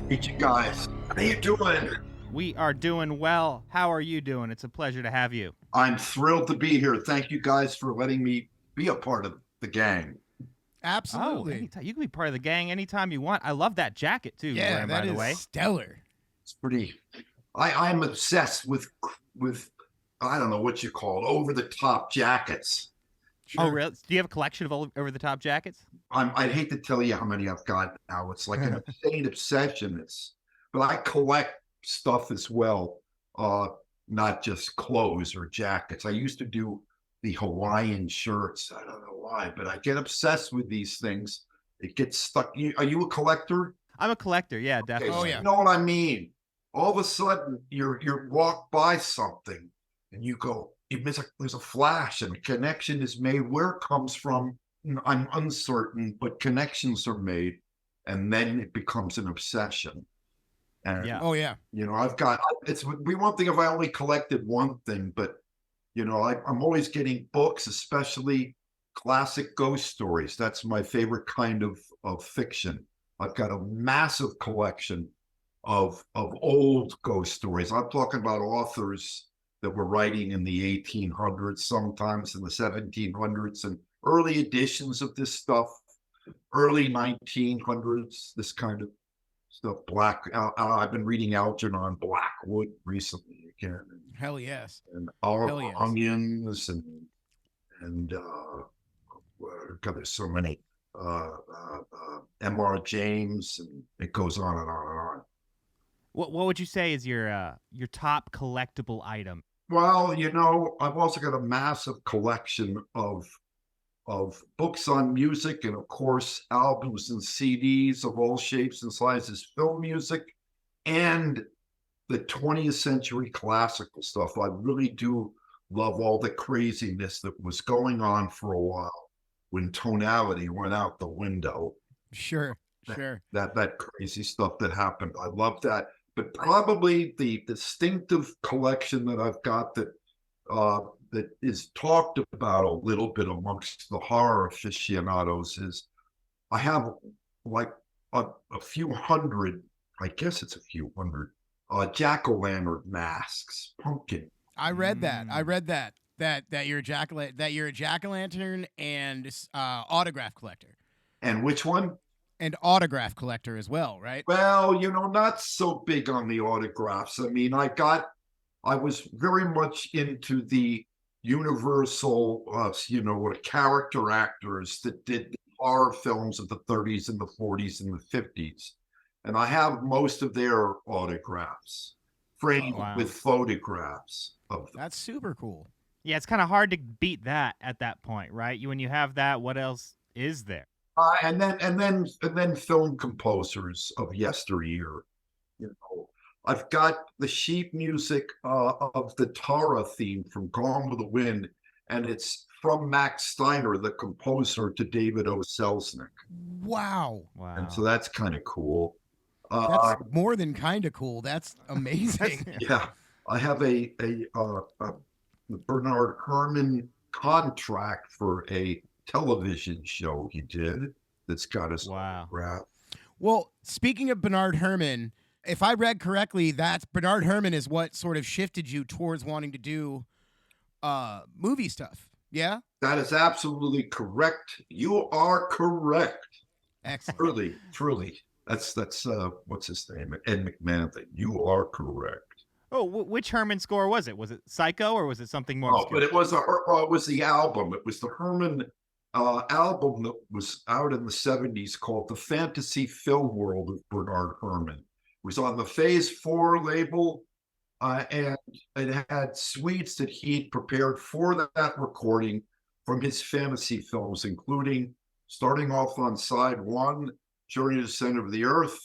Meet you guys. How you doing? We are doing well. How are you doing? It's a pleasure to have you. I'm thrilled to be here. Thank you guys for letting me be a part of the gang. Oh, Absolutely. anytime. You can be part of the gang anytime you want. I love that jacket, too, you're Yeah, wearing, by that the is way. stellar. It's pretty. I'm obsessed with I don't know what you call it, over the top jackets. Oh, Sure. really? Do you have a collection of over-the-top jackets? I'd hate to tell you how many I've got now. It's like an insane obsession. But I collect stuff as well, uh, not just clothes or jackets. I used to do the Hawaiian shirts. I don't know why, but I get obsessed with these things. It gets stuck. Are you a collector? I'm a collector, yeah, Okay, definitely. so yeah. you know what I mean. All of a sudden, you're walk by something, and you go, there's a flash, and a connection is made. Where it comes from, I'm uncertain, but connections are made, and then it becomes an obsession. And Yeah. Oh, yeah. I've got it's we one thing if I only collected one thing, but I'm always getting books, especially classic ghost stories. That's my favorite kind of fiction. I've got a massive collection of old ghost stories. I'm talking about authors that were writing in the 1800s, sometimes in the 1700s, and early editions of this stuff, early 1900s, this kind of stuff. I've been reading Algernon Blackwood recently again, Hell yes. and our Hell yes. onions and God, there's so many. M.R. James, and it goes on and on and on. What would you say is your top collectible item? Well, I've also got a massive collection of books on music, and of course albums and CDs of all shapes and sizes, film music, and the 20th century classical stuff. I really do love all the craziness that was going on for a while when tonality went out the window. Sure. Sure. That crazy stuff that happened. I love that. But probably the distinctive collection that I've got that is talked about a little bit amongst the horror aficionados is I have like a few hundred, I guess it's a few hundred, jack-o'-lantern masks, pumpkin. I read that. I Mm. read that. That you're a jack-o'-lantern and autograph collector. And which one? And autograph collector as well, right? Well, not so big on the autographs. I mean, I was very much into the Universal, what character actors that did the horror films of the 30s and the 40s and the 50s. And I have most of their autographs framed Wow. with photographs of them. That's super cool. Yeah, it's kind of hard to beat that at that point, right? When you have that, what else is there? And then film composers of yesteryear. I've got the sheet music of the Tara theme from Gone with the Wind, and it's from Max Steiner, the composer, to David O. Selznick. Wow. Wow. And so that's kind of cool. That's more than kind of cool. That's amazing. Yeah, I have a Bernard Herrmann contract for a television show he did that's got his Wow. autograph. Well, speaking of Bernard Herrmann, if I read correctly, that's Bernard Herrmann is what sort of shifted you towards wanting to do movie stuff. Yeah? That is absolutely correct. You are correct. Excellent. Truly. That's what's his name? Ed McMahon. You are correct. Oh, which Herman score was it? Was it Psycho or was it something more Oh, obscure? but it was the album. It was the Herman album that was out in the 70s called The Fantasy Film World of Bernard Herrmann. It was on the Phase 4 label, and it had suites that he'd prepared for that recording from his fantasy films, including starting off on side 1, Journey to the Center of the Earth.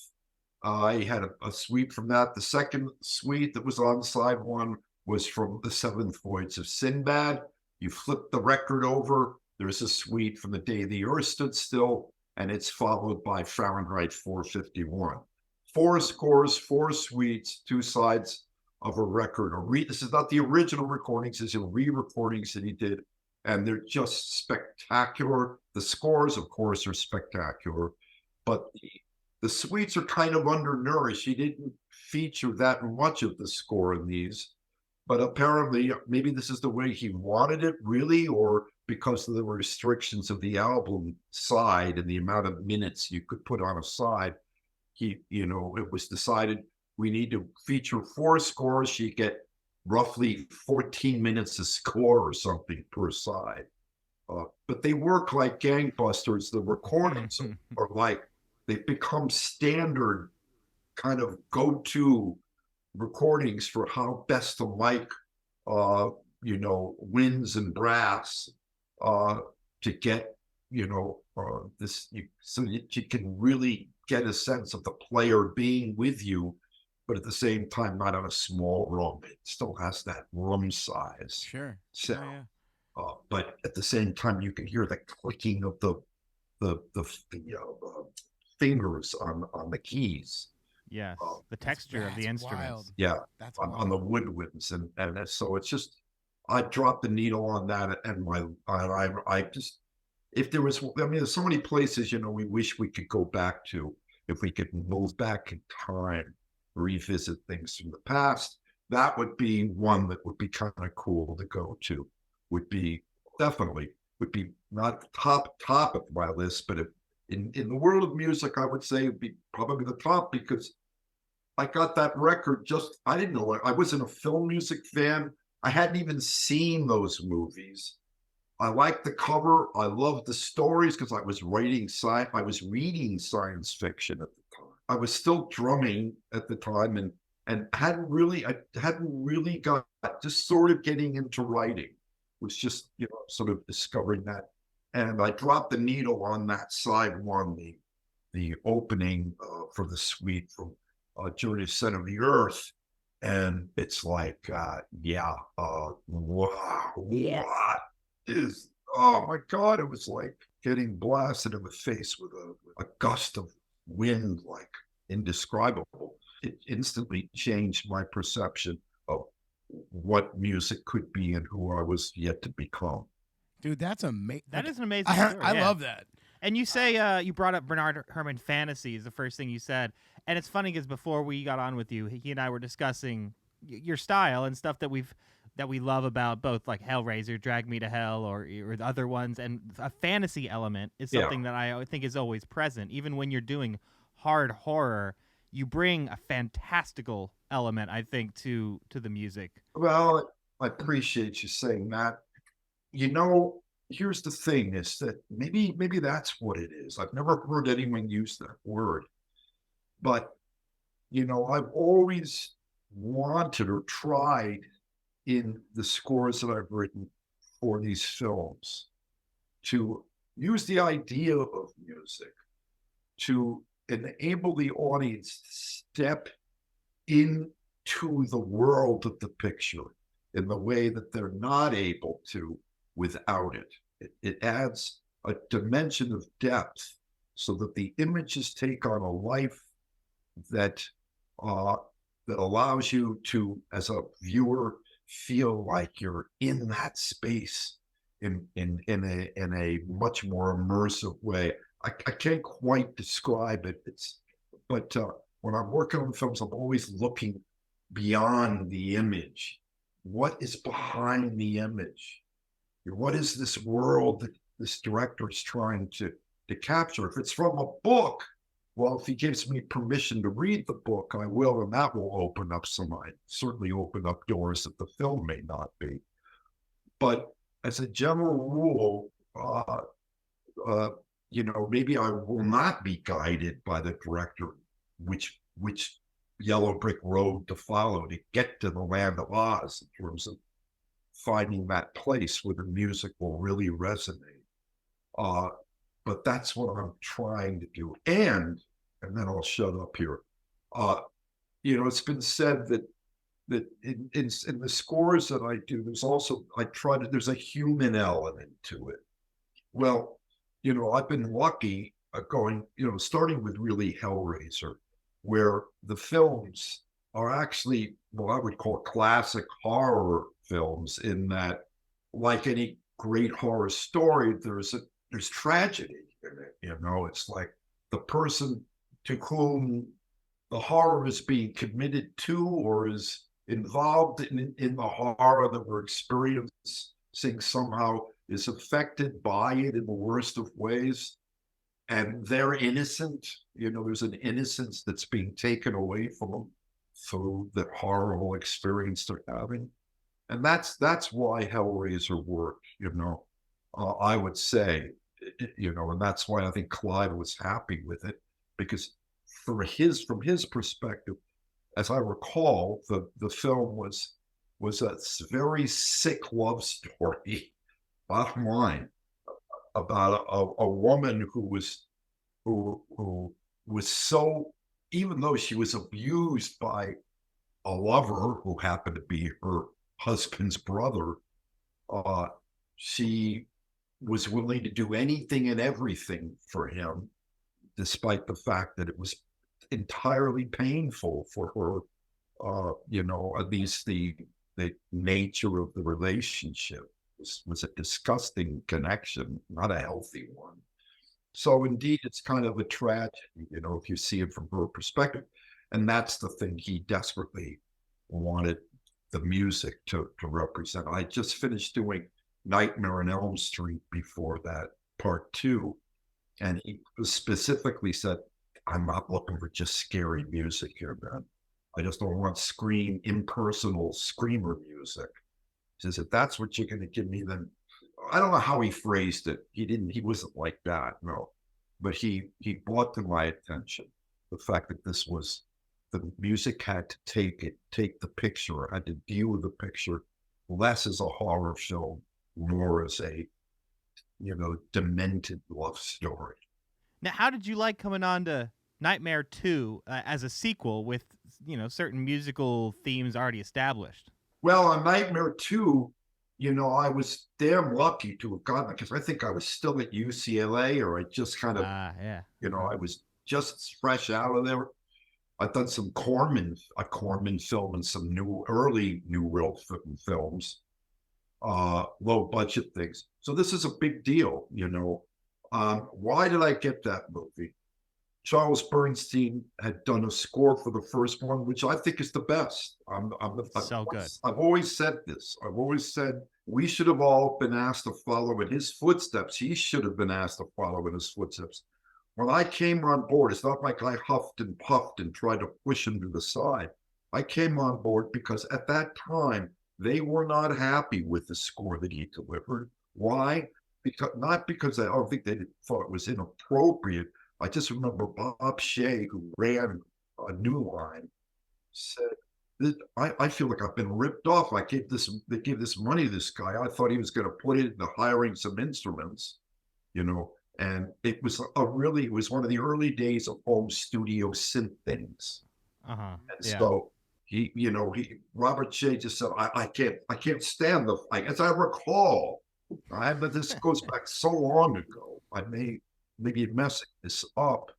He had a suite from that. The second suite that was on side 1 was from The Seventh Voyage of Sinbad. You flip the record over, there's a suite from The Day the Earth Stood Still, and it's followed by Fahrenheit 451. 4 scores, 4 suites, 2 sides of a record. This is not the original recordings, these are re-recordings that he did, and they're just spectacular. The scores, of course, are spectacular, but The suites are kind of undernourished. He didn't feature that much of the score in these, but apparently maybe this is the way he wanted it, really, or because of the restrictions of the album side and the amount of minutes you could put on a side, it was decided we need to feature 4 scores. You get roughly 14 minutes of score or something per side. But they work like gangbusters. The recordings are like, they've become standard kind of go-to recordings for how best to mic, winds and brass, to get, so that you can really get a sense of the player being with you, but at the same time, not in a small room. It still has that room size Sure. sound. Yeah. But at the same time, you can hear the clicking of the fingers on the keys. Yes, Oh, the texture of the That's instruments. wild. Yeah, That's on the woodwinds, and so it's just, I dropped the needle on that, and I just, if there was, I mean, there's so many places we wish we could go back to, if we could move back in time, revisit things from the past. That would be one that would be kind of cool to go to. Would be not top of my list, but in the world of music, I would say it'd be probably the top, because I got that record I didn't know, I wasn't a film music fan. I hadn't even seen those movies. I liked the cover. I loved the stories because I was reading science fiction at the time. I was still drumming at the time, and I hadn't really got, just sort of getting into writing. Was just, sort of discovering that. And I dropped the needle on that side one, the opening for the suite from Journey to Center of the Earth. And it's like, wow, what is, oh my God, it was like getting blasted in the face with a gust of wind, like indescribable. It instantly changed my perception of what music could be and who I was yet to become. Dude, that's amazing. That is an amazing story. I yeah. love that. And you say you brought up Bernard Herrmann fantasy is the first thing you said, and it's funny because before we got on with you, he and I were discussing your style and stuff that we love about both like Hellraiser, Drag Me to Hell, or the other ones, and a fantasy element is something that I think is always present, even when you're doing hard horror. You bring a fantastical element, I think, to the music. Well, I appreciate you saying that. Here's the thing, is that maybe that's what it is. I've never heard anyone use that word, but I've always wanted or tried in the scores that I've written for these films to use the idea of music to enable the audience to step into the world of the picture in the way that they're not able to without it. It adds a dimension of depth so that the images take on a life that allows you to, as a viewer, feel like you're in that space in a much more immersive way. I can't quite describe it. But when I'm working on films, I'm always looking beyond the image. What is behind the image? What is this world that this director is trying to capture? If it's from a book, well, if he gives me permission to read the book, I will, and that will certainly open up doors that the film may not be. But as a general rule, maybe I will not be guided by the director which yellow brick road to follow to get to the land of Oz, in terms of finding that place where the music will really resonate. But that's what I'm trying to do. And then I'll shut up here. It's been said that in the scores that I do, there's a human element to it. Well, I've been lucky starting with really Hellraiser, where the films are actually what I would call classic horror films, in that, like any great horror story, there's tragedy in it. It's like the person to whom the horror is being committed to or is involved in the horror that we're experiencing somehow is affected by it in the worst of ways. And they're innocent. There's an innocence that's being taken away from them through that horrible experience they're having. And that's why Hellraiser worked, I would say, and that's why I think Clive was happy with it, because from his perspective, as I recall, the film was a very sick love story, bottom line, about a woman who was so, even though she was abused by a lover who happened to be her husband's brother, she was willing to do anything and everything for him, despite the fact that it was entirely painful for her. At least the nature of the relationship was a disgusting connection, not a healthy one. So indeed, it's kind of a tragedy, if you see it from her perspective. And that's the thing he desperately wanted the music to represent. I just finished doing Nightmare on Elm Street before that, part 2. And he specifically said, I'm not looking for just scary music here, man. I just don't want impersonal screamer music. He says, if that's what you're going to give me, then I don't know how he phrased it. He wasn't like that, no. But he brought to my attention the fact that the music had to take the picture, had to view the picture less as a horror film, more as a, demented love story. Now, how did you like coming on to Nightmare 2 as a sequel with, certain musical themes already established? Well, on Nightmare 2, I was damn lucky to have gotten it because I think I was still at UCLA, or I just kind of, Yeah. I was just fresh out of there. I've done a Corman film and some early New World films, low budget things. So this is a big deal, Why did I get that movie? Charles Bernstein had done a score for the first one, which I think is the best. So good. I've always said this. I've always said we should have all been asked to follow in his footsteps. He should have been asked to follow in his footsteps. When I came on board, it's not like I huffed and puffed and tried to push him to the side. I came on board because at that time, they were not happy with the score that he delivered. Why? Not because I don't think they thought it was inappropriate. I just remember Bob Shea, who ran a New Line, said, I feel like I've been ripped off. They gave this money to this guy. I thought he was going to put it into hiring some instruments, and it was one of the early days of home studio synth things. Uh-huh. And yeah. so Robert Shea just said, I can't stand as I recall, but this goes back so long ago. I maybe messing this up,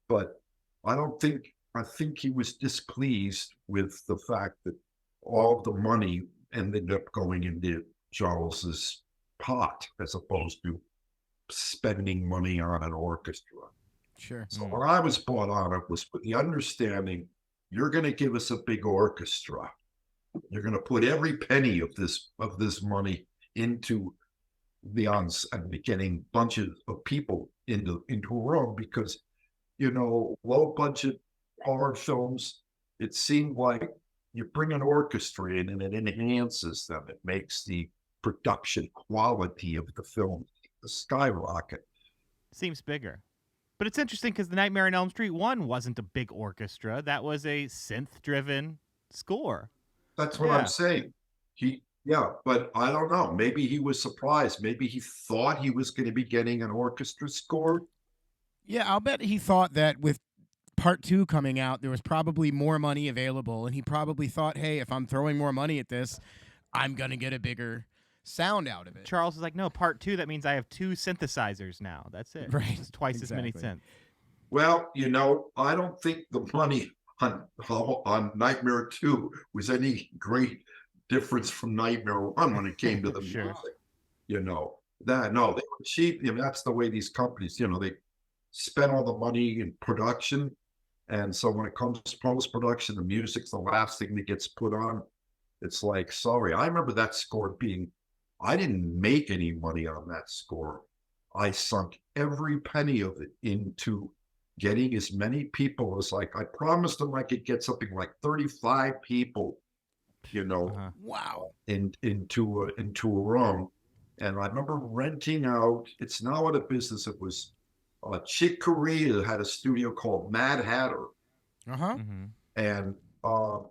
but I think he was displeased with the fact that all of the money ended up going into Charles's pot as opposed to spending money on an orchestra. Sure. So when I was brought on, it was with the understanding, you're going to give us a big orchestra. You're going to put every penny of this money into and getting bunches of people into a room because, low budget horror films, it seemed like you bring an orchestra in and it enhances them. It makes the production quality of the film skyrocket. Seems bigger. But it's interesting because the Nightmare on Elm Street 1 wasn't a big orchestra. That was a synth-driven score. That's what I'm saying. But I don't know. Maybe he was surprised. Maybe he thought he was going to be getting an orchestra score. Yeah, I'll bet he thought that with part 2 coming out, there was probably more money available, and he probably thought, hey, if I'm throwing more money at this, I'm going to get a bigger sound out of it. Charles is like, no, part 2, that means I have 2 synthesizers now. That's it. Right. It's twice as many synths. Well, I don't think the money on Nightmare 2 was any great difference from Nightmare 1 when it came to the Sure. music. They were cheap. That's the way these companies, they spend all the money in production And so when it comes to post-production, the music's the last thing that gets put on. It's like, sorry, I remember that score being, I didn't make any money on that score. I sunk every penny of it into getting as many people as I promised them I could get something like 35 people, Wow. into a room. And I remember renting out, it's now out of business. It was Chick Corea had a studio called Mad Hatter, Uh-huh. and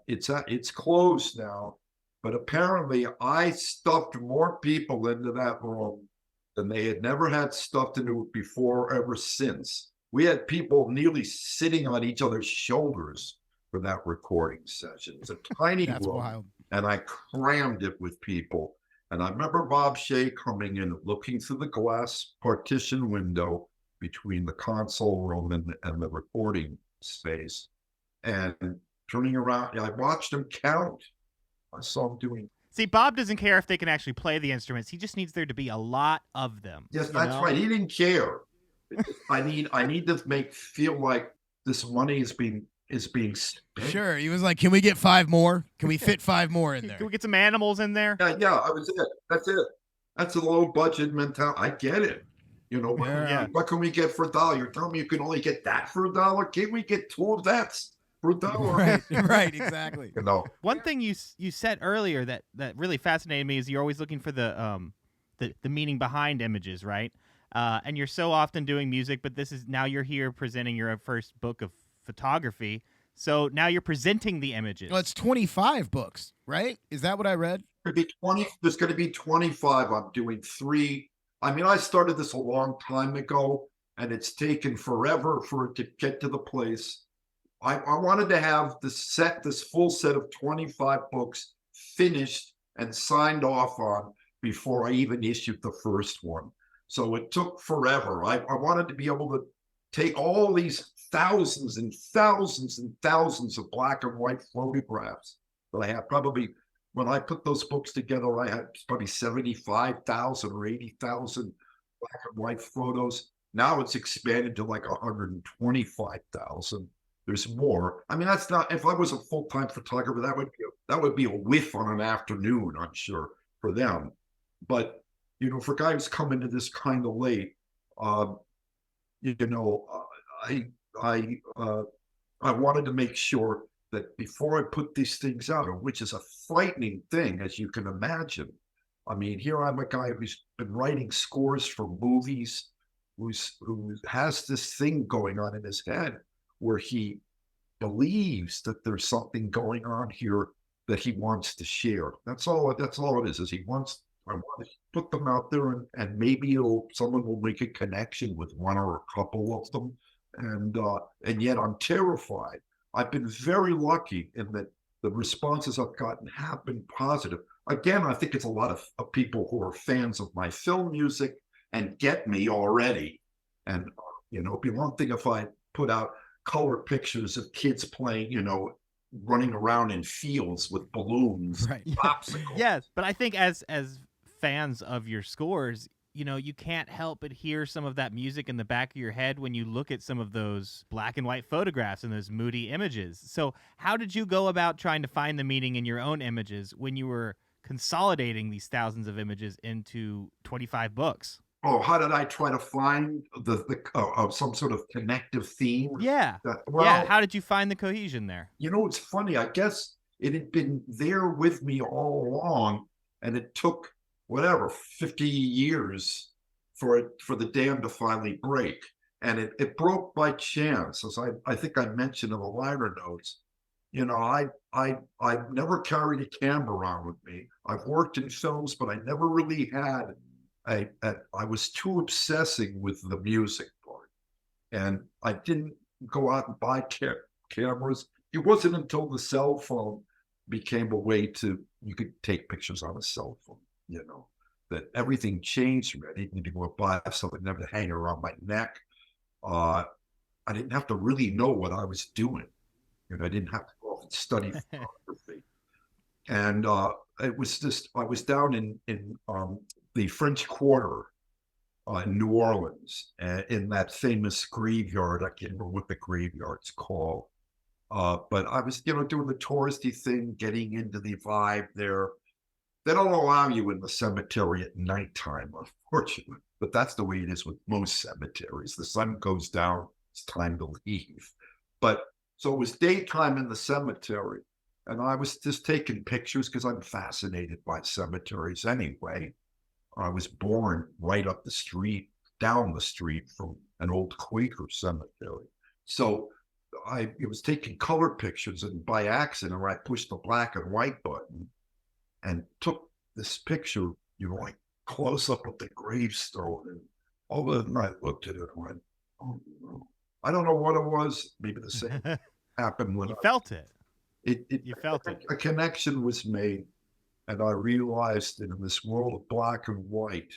it's closed now. But apparently, I stuffed more people into that room than they had never had stuffed into it before, ever since. We had people nearly sitting on each other's shoulders for that recording session. It's a tiny That's room, wild. and I crammed it with people. And I remember Bob Shea coming in, looking through the glass partition window between the console room and the recording space, and turning around. I watched him count. I saw him doing. See, Bob doesn't care if they can actually play the instruments. He just needs there to be a lot of them. Yes, that's right. He didn't care. I need to feel like this money is being spent. Sure. He was like, can we get 5 more? Can we fit 5 more in there? Can we get some animals in there? Yeah, I was it. That's it. That's a low budget mentality. I get it. What can we get for $1? You're telling me you can only get that for $1? Can't we get 2 of that for $1? Right, exactly. One thing you said earlier that really fascinated me is you're always looking for the meaning behind images, right? And you're so often doing music, but now you're here presenting your first book of photography. So now you're presenting the images. Well, it's 25 books, right? Is that what I read? There's going to be 25. I'm doing 3. I mean, I started this a long time ago, and it's taken forever for it to get to the place. I wanted to have this full set of 25 books finished and signed off on before I even issued the first one. So it took forever. I wanted to be able to take all these thousands and thousands and thousands of black and white photographs that I have. Probably when I put those books together, I had probably 75,000 or 80,000 black and white photos. Now it's expanded to like 125,000. There's more. I mean, that's not. If I was a full-time photographer, that would be a whiff on an afternoon, I'm sure, for them. But for guys coming to this kind of late, I wanted to make sure that before I put these things out, which is a frightening thing, as you can imagine. I mean, here I'm a guy who's been writing scores for movies, who has this thing going on in his head where he believes that there's something going on here that he wants to share. That's all it is I want to put them out there, and maybe someone will make a connection with one or a couple of them. And yet I'm terrified. I've been very lucky in that the responses I've gotten have been positive. Again, I think it's a lot of people who are fans of my film music and get me already. And, it'd be one thing if I put out color pictures of kids playing, running around in fields with balloons, right? Popsicles. Yes, but I think as fans of your scores, you can't help but hear some of that music in the back of your head when you look at some of those black and white photographs and those moody images. So how did you go about trying to find the meaning in your own images when you were consolidating these thousands of images into 25 books? Oh, how did I try to find some sort of connective theme? Yeah. How did you find the cohesion there? It's funny. I guess it had been there with me all along, and it took 50 year for the dam to finally break. And it broke by chance, as I think I mentioned in the liner notes. I've never carried a camera around with me. I've worked in films, but I never really had I was too obsessing with the music part, and I didn't go out and buy cameras. It wasn't until the cell phone became a way you could take pictures on a cell phone, that everything changed for me. I didn't need to go buy something never to hang around my neck. I didn't have to really know what I was doing. I didn't have to go off and study photography. And it was just, I was down in the French Quarter in New Orleans, in that famous graveyard. I can't remember what the graveyard's called. But I was, doing the touristy thing, getting into the vibe there. They don't allow you in the cemetery at nighttime, unfortunately. But that's the way it is with most cemeteries. The sun goes down, it's time to leave. But so it was daytime in the cemetery. And I was just taking pictures because I'm fascinated by cemeteries anyway. I was born right up the street, down the street from an old Quaker cemetery. So I was taking color pictures, and by accident, I pushed the black and white button and took this picture, like close up of the gravestone. And all of a sudden, I looked at it and went, "Oh no!" I don't know what it was. Maybe the same happened when You felt it. You felt it. A connection was made, and I realized that in this world of black and white,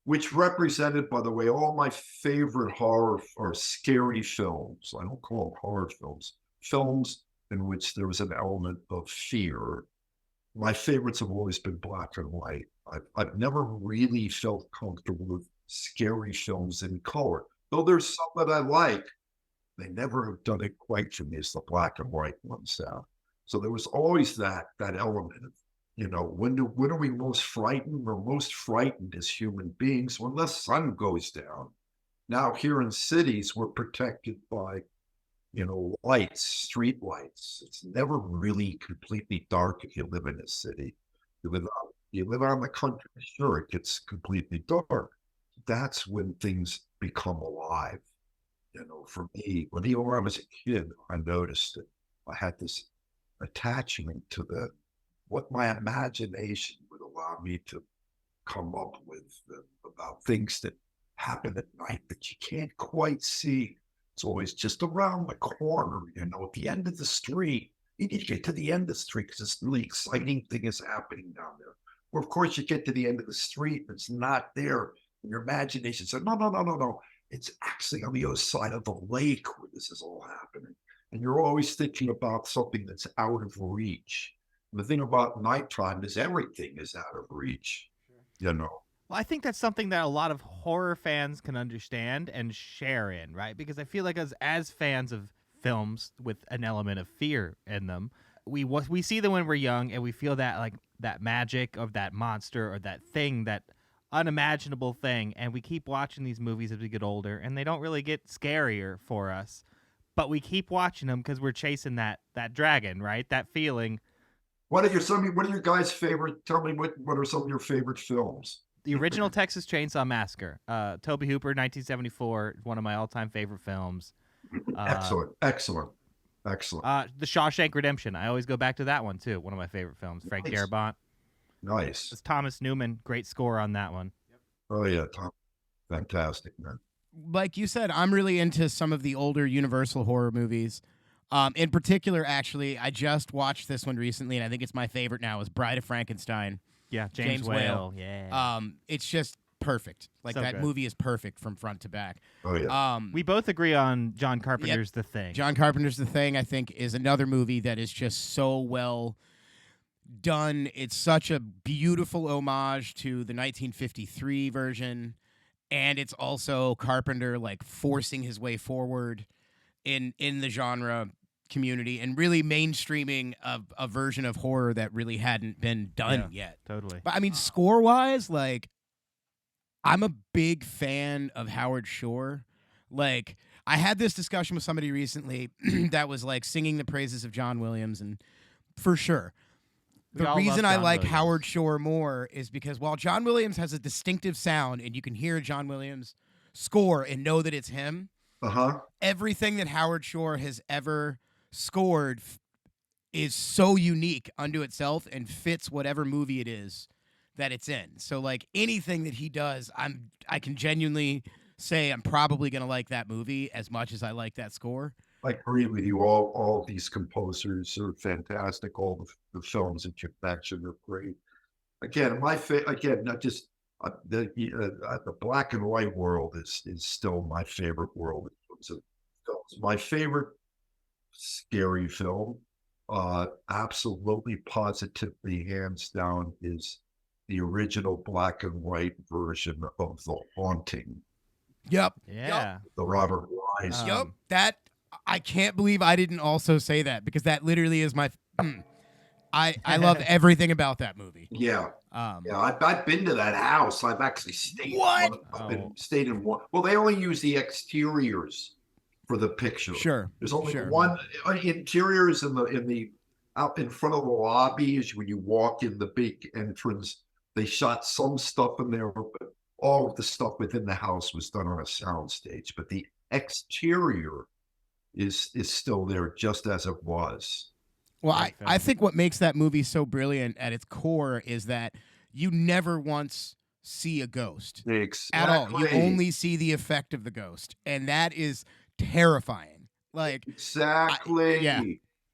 which represented, by the way, all my favorite horror or scary films. I don't call them horror films, films in which there was an element of fear. My favorites have always been black and white. I've never really felt comfortable with scary films in color, though there's some that I like. They never have done it quite for me as the black and white ones have. So there was always that element of, when are we most frightened? We're most frightened as human beings when the sun goes down. Now here in cities, we're protected by, lights, street lights. It's never really completely dark if you live in a city. You live on the country, sure, it gets completely dark. That's when things become alive. For me, when I was a kid, I noticed that I had this attachment to what my imagination would allow me to come up with about things that happen at night that you can't quite see. It's always just around the corner, at the end of the street. You need to get to the end of the street because this really exciting thing is happening down there. Or, of course, you get to the end of the street and it's not there. And your imagination says, no, no, no, no, no. It's actually on the other side of the lake where this is all happening. And you're always thinking about something that's out of reach. And the thing about nighttime is everything is out of reach, Well, I think that's something that a lot of horror fans can understand and share in, right? Because I feel like as fans of films with an element of fear in them, we see them when we're young and we feel that magic of that monster or that thing, that unimaginable thing, and we keep watching these movies as we get older and they don't really get scarier for us, but we keep watching them because we're chasing that dragon, right? That feeling. What are your guys' favorite? Tell me what are some of your favorite films? The original Texas Chainsaw Massacre, Tobe Hooper, 1974, one of my all-time favorite films. Excellent. The Shawshank Redemption, I always go back to that one too. One of my favorite films. Frank Darabont. Nice. It's Thomas Newman. Great score on that one. Oh yeah, Tom. Fantastic, man. Like you said, I'm really into some of the older Universal horror movies. In particular, actually, I just watched this one recently, and I think it's my favorite now. Is Bride of Frankenstein. Yeah, James Whale. Yeah. It's just perfect. Like So that good. movie is perfect from front to back. Oh yeah. We both agree on John Carpenter's The Thing. John Carpenter's The Thing, I think, is another movie that is just so well done. It's such a beautiful homage to the 1953 version, and it's also Carpenter like forcing his way forward in the genre community and really mainstreaming a version of horror that really hadn't been done yet. Totally. But I mean, score-wise, like, I'm a big fan of Howard Shore. Like, I had this discussion with somebody recently that was like singing the praises of John Williams, and for sure, We the all reason love I John like Williams. Howard Shore more is because while John Williams has a distinctive sound and you can hear a John Williams score and know that it's him, everything that Howard Shore has ever scored is so unique unto itself and fits whatever movie it is that it's in. So like anything that he does, I can genuinely say I'm probably going to like that movie as much as I like that score. I agree with you. All these composers are fantastic. All the films that you mentioned are great. Again, not just the black and white world is still my favorite world in terms of films. My favorite scary film, absolutely, positively, hands down, is the original black and white version of The Haunting, Yep. Yeah. the Robert Wise. Yep. That I can't believe I didn't also say that, because that literally is my. I love everything about that movie. Yeah. Um, Yeah, I've been to that house. I've actually stayed. What? Stayed in one. Well, they only use the exteriors for the picture. Sure. There's only Sure. one interiors in the out in front of the lobby is when you walk in the big entrance. They shot some stuff in there, but all of the stuff within the house was done on a sound stage. But the exterior is still there just as it was. Well, Great I film. think what makes that movie so brilliant at its core is that you never once see a ghost Exactly. at all. You only see the effect of the ghost, and that is terrifying. Like, Exactly. yeah.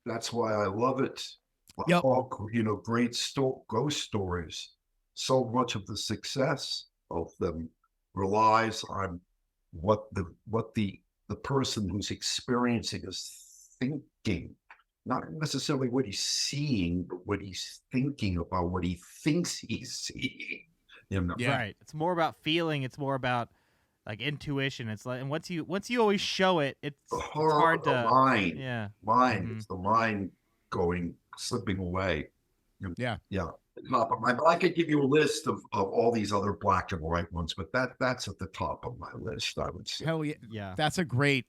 That's why I love it. Yep. All great ghost stories. So much of the success of them relies on what the person who's experiencing is thinking. Not necessarily what he's seeing, but what he's thinking about what he thinks he's seeing. Yeah. Right. It's more about feeling. It's more about like intuition. It's like, and once you always show it, it's hard The to. mind. Yeah. Mind. Mhm. It's the mind slipping away. Yeah. Yeah. Top of my, I could give you a list of all these other black and white ones, but that's at the top of my list, I would say. Hell yeah. Yeah. That's a great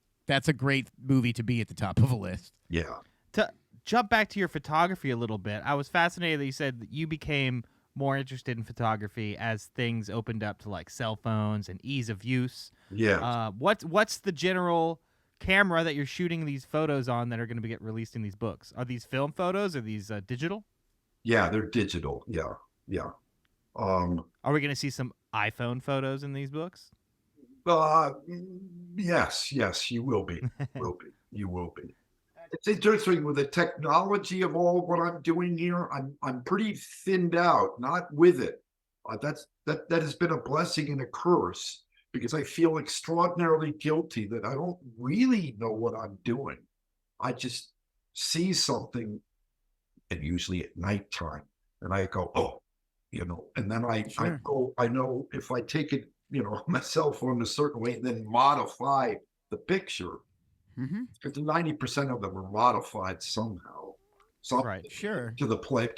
movie to be at the top of a list. Yeah. To jump back to your photography a little bit, I was fascinated that you said that you became more interested in photography as things opened up to like cell phones and ease of use. Yeah. What's the general camera that you're shooting these photos on that are going to get released in these books? Are these film photos? Are these digital? Yeah, they're digital. Yeah. Yeah. Are we going to see some iPhone photos in these books? Yes, you will be. You will be. It's interesting with the technology of all what I'm doing here. I'm pretty thinned out, not with it. That has been a blessing and a curse, because I feel extraordinarily guilty that I don't really know what I'm doing. I just see something, and usually at nighttime, and I go, oh, and then I go, I know if I take it, my cell phone a certain way and then modify the picture, because 90% of them are modified somehow. So Right. Sure. to the point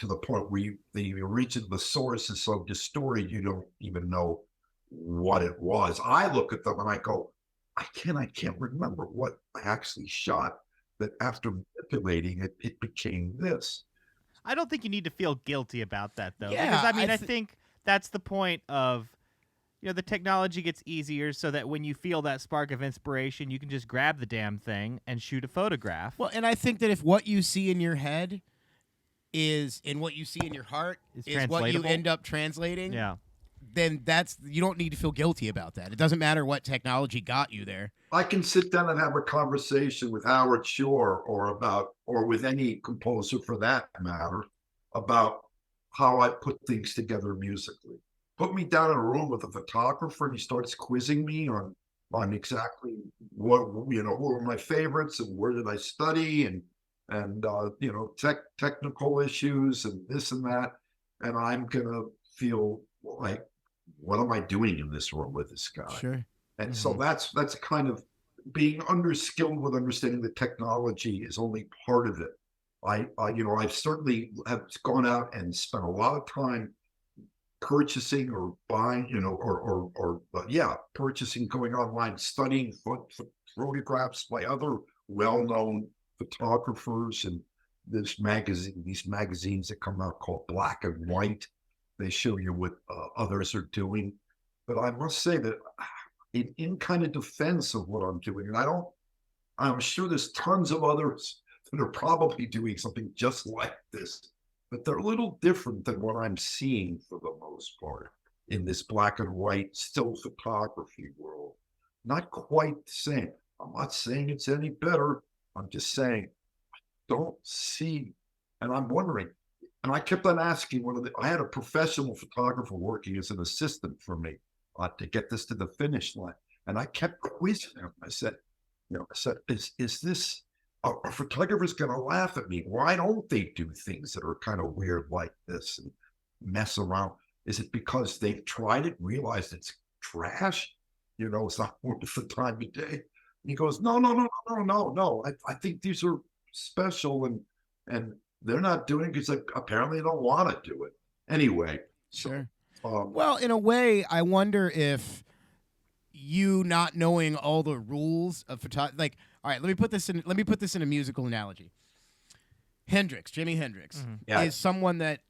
where the source is so distorted you don't even know what it was. I look at them and I go, I can't remember what I actually shot. That after manipulating it, it became this. I don't think you need to feel guilty about that, though. Yeah, because I I think that's the point of, the technology gets easier so that when you feel that spark of inspiration, you can just grab the damn thing and shoot a photograph. Well, and I think that if what you see in your head is and what you see in your heart It's is what you translatable. end up translating, Yeah. then you don't need to feel guilty about that. It doesn't matter what technology got you there. I can sit down and have a conversation with Howard Shore or with any composer for that matter about how I put things together musically. Put me down in a room with a photographer and he starts quizzing me on exactly what were my favorites and where did I study and technical issues and this and that, and I'm gonna feel like, what am I doing in this room with this guy? Sure. And so that's kind of being underskilled with understanding the technology is only part of it. I've certainly have gone out and spent a lot of time purchasing or buying, purchasing, going online, studying photographs by other well-known photographers, and these magazines that come out called Black and White. They show you what others are doing. But I must say that in kind of defense of what I'm doing, and I'm sure there's tons of others that are probably doing something just like this, but they're a little different than what I'm seeing for the most part in this black and white still photography world. Not quite the same. I'm not saying it's any better. I'm just saying I don't see, and I'm wondering, and I kept on asking I had a professional photographer working as an assistant for me to get this to the finish line. And I kept quizzing him. I said, is this, a photographer's going to laugh at me. Why don't they do things that are kind of weird like this and mess around? Is it because they've tried it, realized it's trash? It's not worth the time of day. And he goes, no, no, no, no, no, no, no. I think these are special, and they're not doing it because apparently they don't want to do it anyway. So, Sure. um, Well, in a way, I wonder if you not knowing all the rules of photography, like, all right, let me put this in a musical analogy. Jimi Hendrix, yeah, is someone that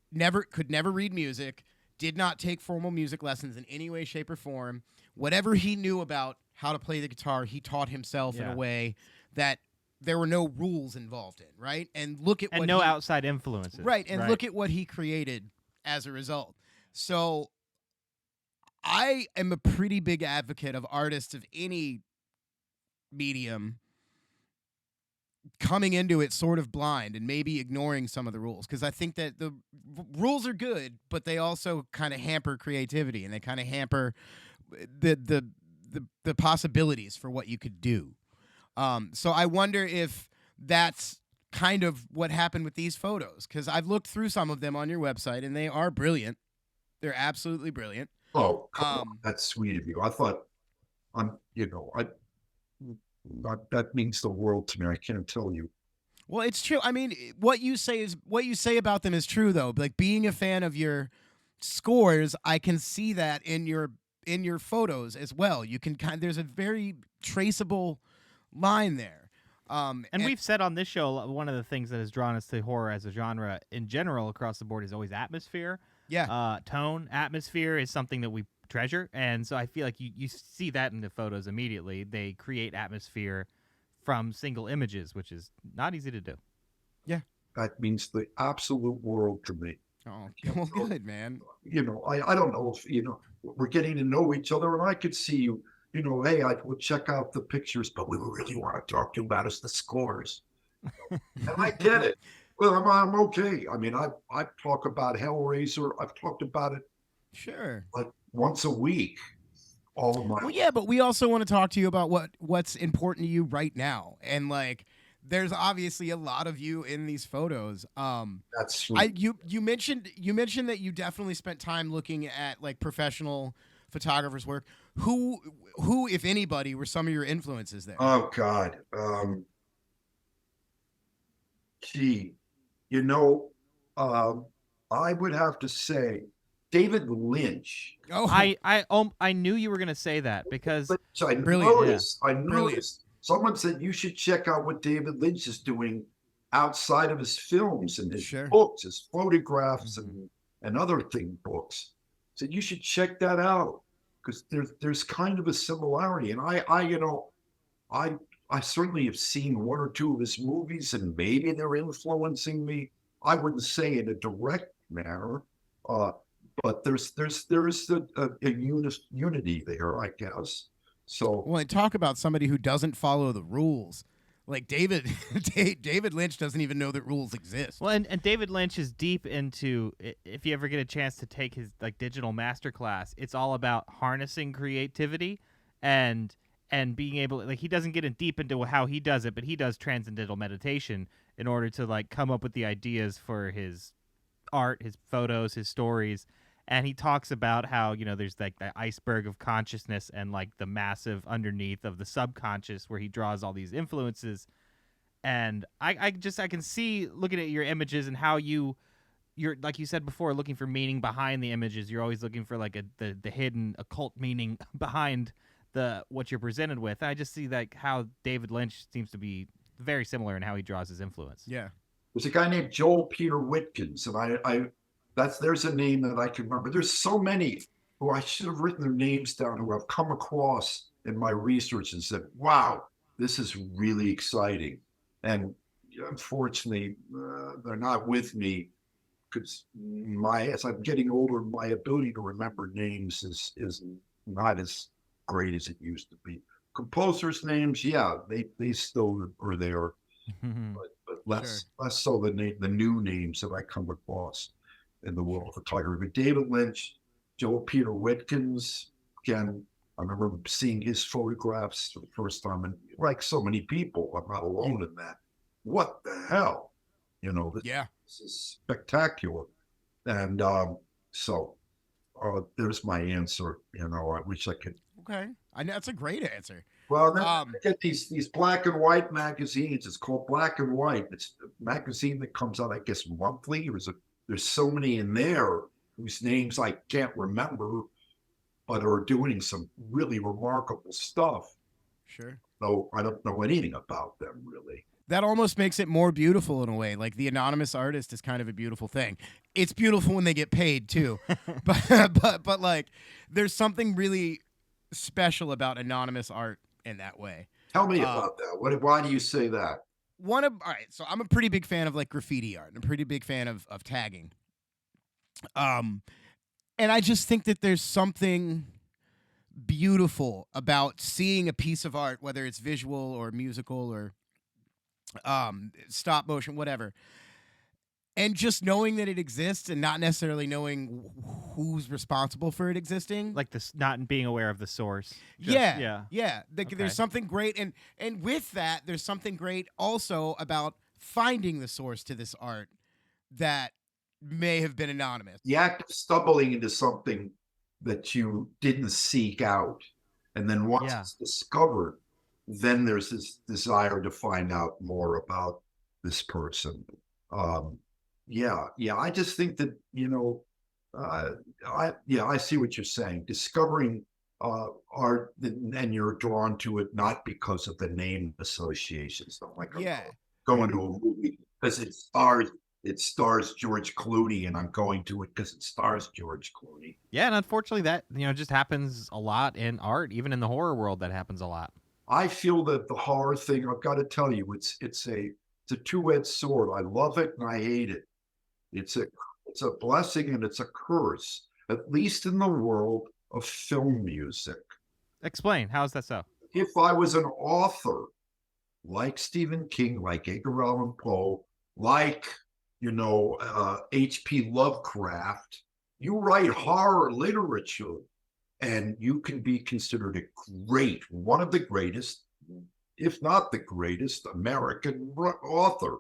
could never read music, did not take formal music lessons in any way, shape, or form. Whatever he knew about how to play the guitar, he taught himself in Yeah. a way that there were no rules involved in, right? And look at And what no he, outside influences. right, and look at what he created as a result. So I am a pretty big advocate of artists of any medium coming into it sort of blind and maybe ignoring some of the rules, because I think that the rules are good, but they also kind of hamper creativity, and they kind of hamper the possibilities for what you could do. So I wonder if that's kind of what happened with these photos, because I've looked through some of them on your website, and they are brilliant. They're absolutely brilliant. oh, come on, that's sweet of you. I thought, that means the world to me. I can't tell you. Well, it's true. I mean, what you say about them is true, though. Like, being a fan of your scores, I can see that in your photos as well. You can there's a very traceable line there. And we've said on this show, one of the things that has drawn us to horror as a genre in general across the board is always atmosphere. Yeah. Tone, atmosphere is something that we treasure. And so I feel like you see that in the photos immediately. They create atmosphere from single images, which is not easy to do. That means the absolute world to me. Oh, well, good, man. I don't know if, we're getting to know each other, and I could see you, hey, I will check out the pictures, but we really want to talk to you about is the scores. And I get it. Well, I'm okay. I mean, I talk about Hellraiser. I've talked about it Sure. like once a week. All of my Well, yeah, but we also want to talk to you about what's important to you right now, and like, there's obviously a lot of you in these photos. That's sweet. You mentioned that you definitely spent time looking at like professional photographers' work. Who, if anybody, were some of your influences there? Oh God. Gee, you know, um, I would have to say David Lynch. Oh, I knew you were gonna say that because Lynch, I Brilliant, noticed. I Brilliant. noticed. Someone said you should check out what David Lynch is doing outside of his films and his Sure. books, his photographs, Mhm. and other books. Said you should check that out because there's kind of a similarity. And I I certainly have seen one or two of his movies, and maybe they're influencing me. I wouldn't say in a direct manner, uh, but there is a unity there, I guess. So Well, and talk about somebody who doesn't follow the rules. Like David, David Lynch doesn't even know that rules exist. well, and David Lynch is deep into. If you ever get a chance to take his like digital masterclass, it's all about harnessing creativity and being able, like, he doesn't get in deep into how he does it, but he does transcendental meditation in order to like come up with the ideas for his art, his photos, his stories. And he talks about how, there's like the iceberg of consciousness and like the massive underneath of the subconscious where he draws all these influences. And I can see looking at your images and how you're, like you said before, looking for meaning behind the images. You're always looking for like the hidden occult meaning behind what you're presented with. I just see like how David Lynch seems to be very similar in how he draws his influence. Yeah. there's a guy named Joel Peter Whitkins, and there's a name that I can remember. There's so many who I should have written their names down, who I've come across in my research and said, wow, this is really exciting. And unfortunately, they're not with me because as I'm getting older, my ability to remember names is not as great as it used to be. Composers' names, yeah, they still are there, but less so the new names that I come across in the world of photography. But David Lynch, Joel Peter Whitkins, again, I remember seeing his photographs for the first time, and like so many people, I'm not alone in that. What the hell? This is spectacular. And so there's my answer. I wish I could. Okay, I know that's a great answer. Well, then I Um, get these black and white magazines. It's called Black and White. It's a magazine that comes out, I guess, monthly. There's so many in there whose names I can't remember, but are doing some really remarkable stuff. sure. Though I don't know anything about them really. That almost makes it more beautiful in a way. Like the anonymous artist is kind of a beautiful thing. It's beautiful when they get paid too, but like there's something really special about anonymous art in that way. Tell me Uh, about that. Why do you say that? all right, so I'm a pretty big fan of like graffiti art and a pretty big fan of tagging. Um, and I just think that there's something beautiful about seeing a piece of art, whether it's visual or musical or stop motion, whatever, and just knowing that it exists and not necessarily knowing who's responsible for it existing. Like this, not being aware of the source. Just- yeah. Okay. There's something great, and with that, there's something great also about finding the source to this art that may have been anonymous. The act of stumbling into something that you didn't seek out, and then once Yeah. it's discovered, then there's this desire to find out more about this person. Yeah. I just think that I see what you're saying. Discovering art, and you're drawn to it not because of the name associations. Not like I'm Yeah, going to a movie because it stars George Clooney, and I'm going to it because it stars George Clooney. Yeah, and unfortunately, that just happens a lot in art, even in the horror world. That happens a lot. I feel that the horror thing, I've got to tell you, it's a two-edged sword. I love it and I hate it. It's a blessing and it's a curse, at least in the world of film music. Explain. How is that so? If I was an author like Stephen King, like Edgar Allan Poe, like H.P. Lovecraft, you write horror literature, and you can be considered one of the greatest, if not the greatest, American author.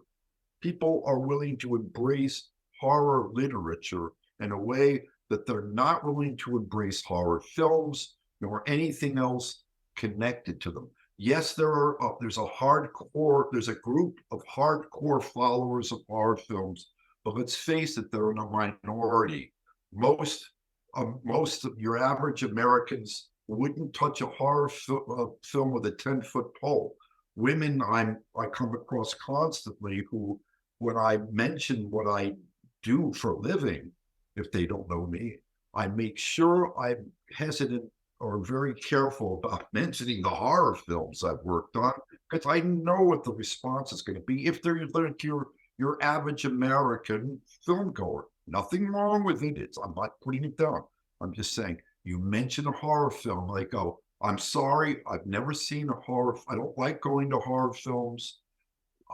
People are willing to embrace horror literature in a way that they're not willing to embrace horror films nor anything else connected to them. Yes, there's a group of hardcore followers of horror films, but let's face it, they're in a minority. Most of your average Americans wouldn't touch a horror film with a 10-foot pole. Women I come across constantly who, when I mention what I do for a living, if they don't know me, I make sure I'm hesitant or very careful about mentioning the horror films I've worked on, because I know what the response is going to be if they're like your average American film goer. Nothing wrong with it. I'm not putting it down. I'm just saying, you mention a horror film, I go, I'm sorry, I've never seen a horror. I don't like going to horror films.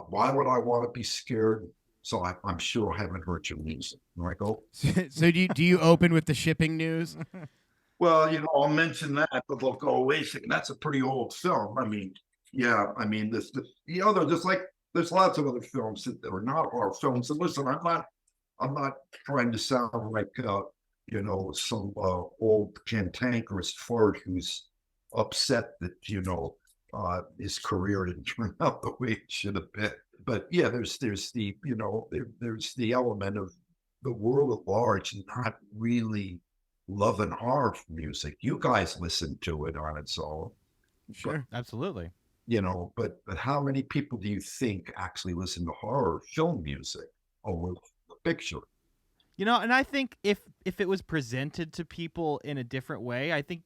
Why would I want to be scared? So I'm sure I haven't heard your music. And I go, so do you open with the shipping news? well, I'll mention that, but they'll go, wait a second, that's a pretty old film. I mean, yeah, I mean, there's lots of other films that are not horror films. And listen, I'm not trying to sound like some old cantankerous fart who's upset that his career didn't turn out the way it should have been. But yeah, there's the element of the world at large not really loving horror music. You guys listen to it on its own, Sure. Absolutely. but how many people do you think actually listen to horror film music over the picture? And I think if it was presented to people in a different way, I think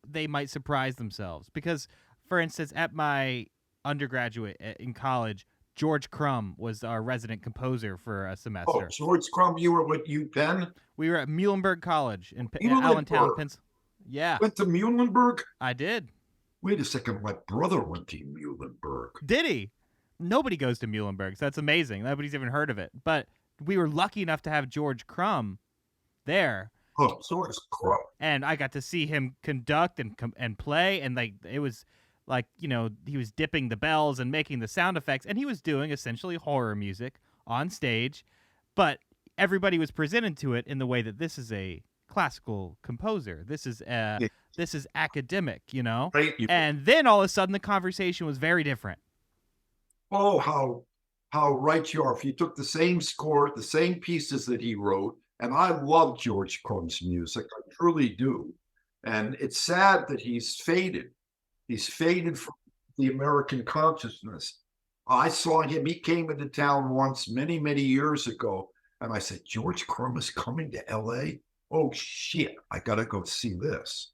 they might surprise themselves. Because, for instance, at my undergraduate in college, George Crumb was our resident composer for a Oh, semester. George Crumb, you were with UPenn? We were at Muhlenberg College in Muhlenberg. Allentown, Pennsylvania. Yeah, Went to Muhlenberg? I did. Wait a second, my brother went to Muhlenberg. Did he? Nobody goes to Muhlenberg, so that's amazing. Nobody's even heard of it. But we were lucky enough to have George Crumb there. Oh, so is Crumb. And I got to see him conduct and play, and it was like he was dipping the bells and making the sound effects, and he was doing essentially horror music on stage, but everybody was presented to it in the way that this is a classical composer. This is academic, Right? And then all of a sudden the conversation was very different. Oh, how right you are. If you took the same score, the same pieces that he wrote, and I love George Crumb's music, I truly do. And it's sad that he's faded. He's faded from the American consciousness. I saw him. He came into town once many, many years ago. And I said, George Crumb is coming to LA? Oh, shit. I got to go see this.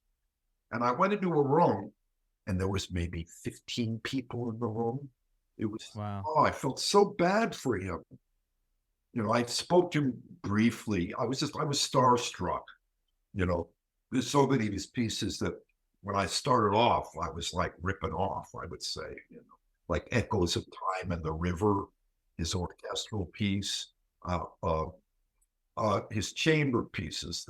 And I went into a room, and there was maybe 15 people in the room. It was, Wow. oh, I felt so bad for him. I spoke to him briefly. I was starstruck. There's so many of his pieces that when I started off, I was like ripping off, I would say, like Echoes of Time and the River, his orchestral piece, his chamber pieces,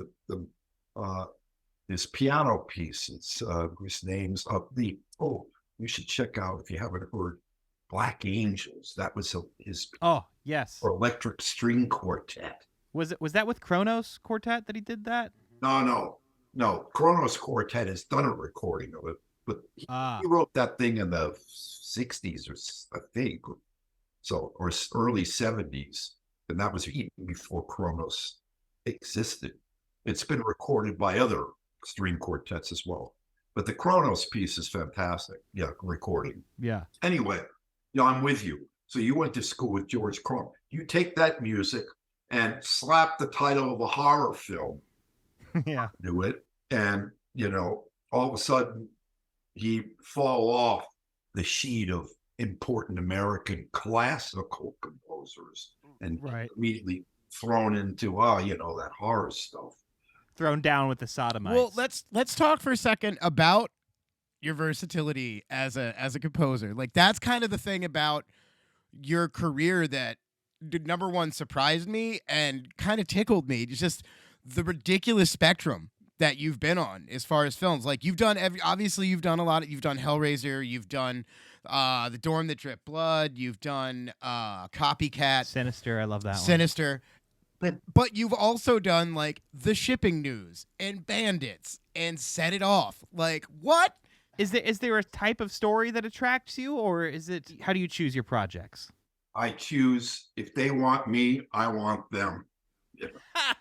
his piano pieces, his names you should check out if you haven't heard Black Angels. That was his yes electric string quartet. Was that with Kronos Quartet that he did that? No. Kronos Quartet has done a recording of it, but he wrote that thing in the 60s, or I think, or early 70s, and that was even before Kronos existed. It's been recorded by other string quartets as well, but the Kronos piece is fantastic. Yeah, recording. Yeah. Anyway, I'm with you. So you went to school with George Crumb. You take that music and slap the title of a horror film. Yeah. Do it. And, all of a sudden he fall off the sheet of important American classical composers and immediately thrown into, that horror stuff. Thrown down with the sodomites. Well, let's talk for a second about your versatility as a composer. Like, that's kind of the thing about your career that number one surprised me and kind of tickled me. It's just the ridiculous spectrum that you've been on as far as films. Like, you've done obviously you've done a lot. You've done Hellraiser, you've done The Dorm That Dripped Blood, you've done Copycat, Sinister. I love that Sinister. But you've also done like The Shipping News and Bandits and Set It Off. Like, what? Is there a type of story that attracts you, or is it, how do you choose your projects? I choose, if they want me, I want them.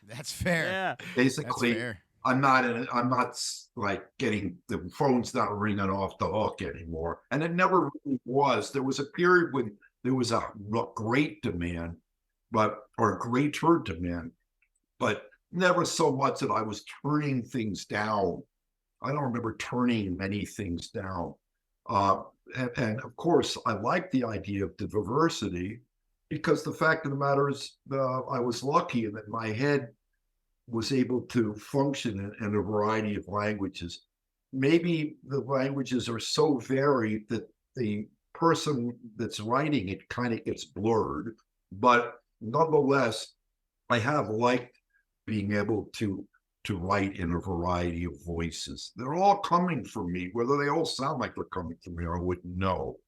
That's fair. Yeah. Basically, that's fair. I'm not like getting, the phone's not ringing off the hook anymore. And it never really was. There was a period when there was a great demand, or greater demand, but never so much that I was turning things down. I don't remember turning many things down. And of course, I like the idea of the diversity, because the fact of the matter is, I was lucky in that my head was able to function in a variety of languages. Maybe the languages are so varied that the person that's writing it kind of gets blurred, but nonetheless, I have liked being able to write in a variety of voices. They're all coming from me. Whether they all sound like they're coming from me, I wouldn't know.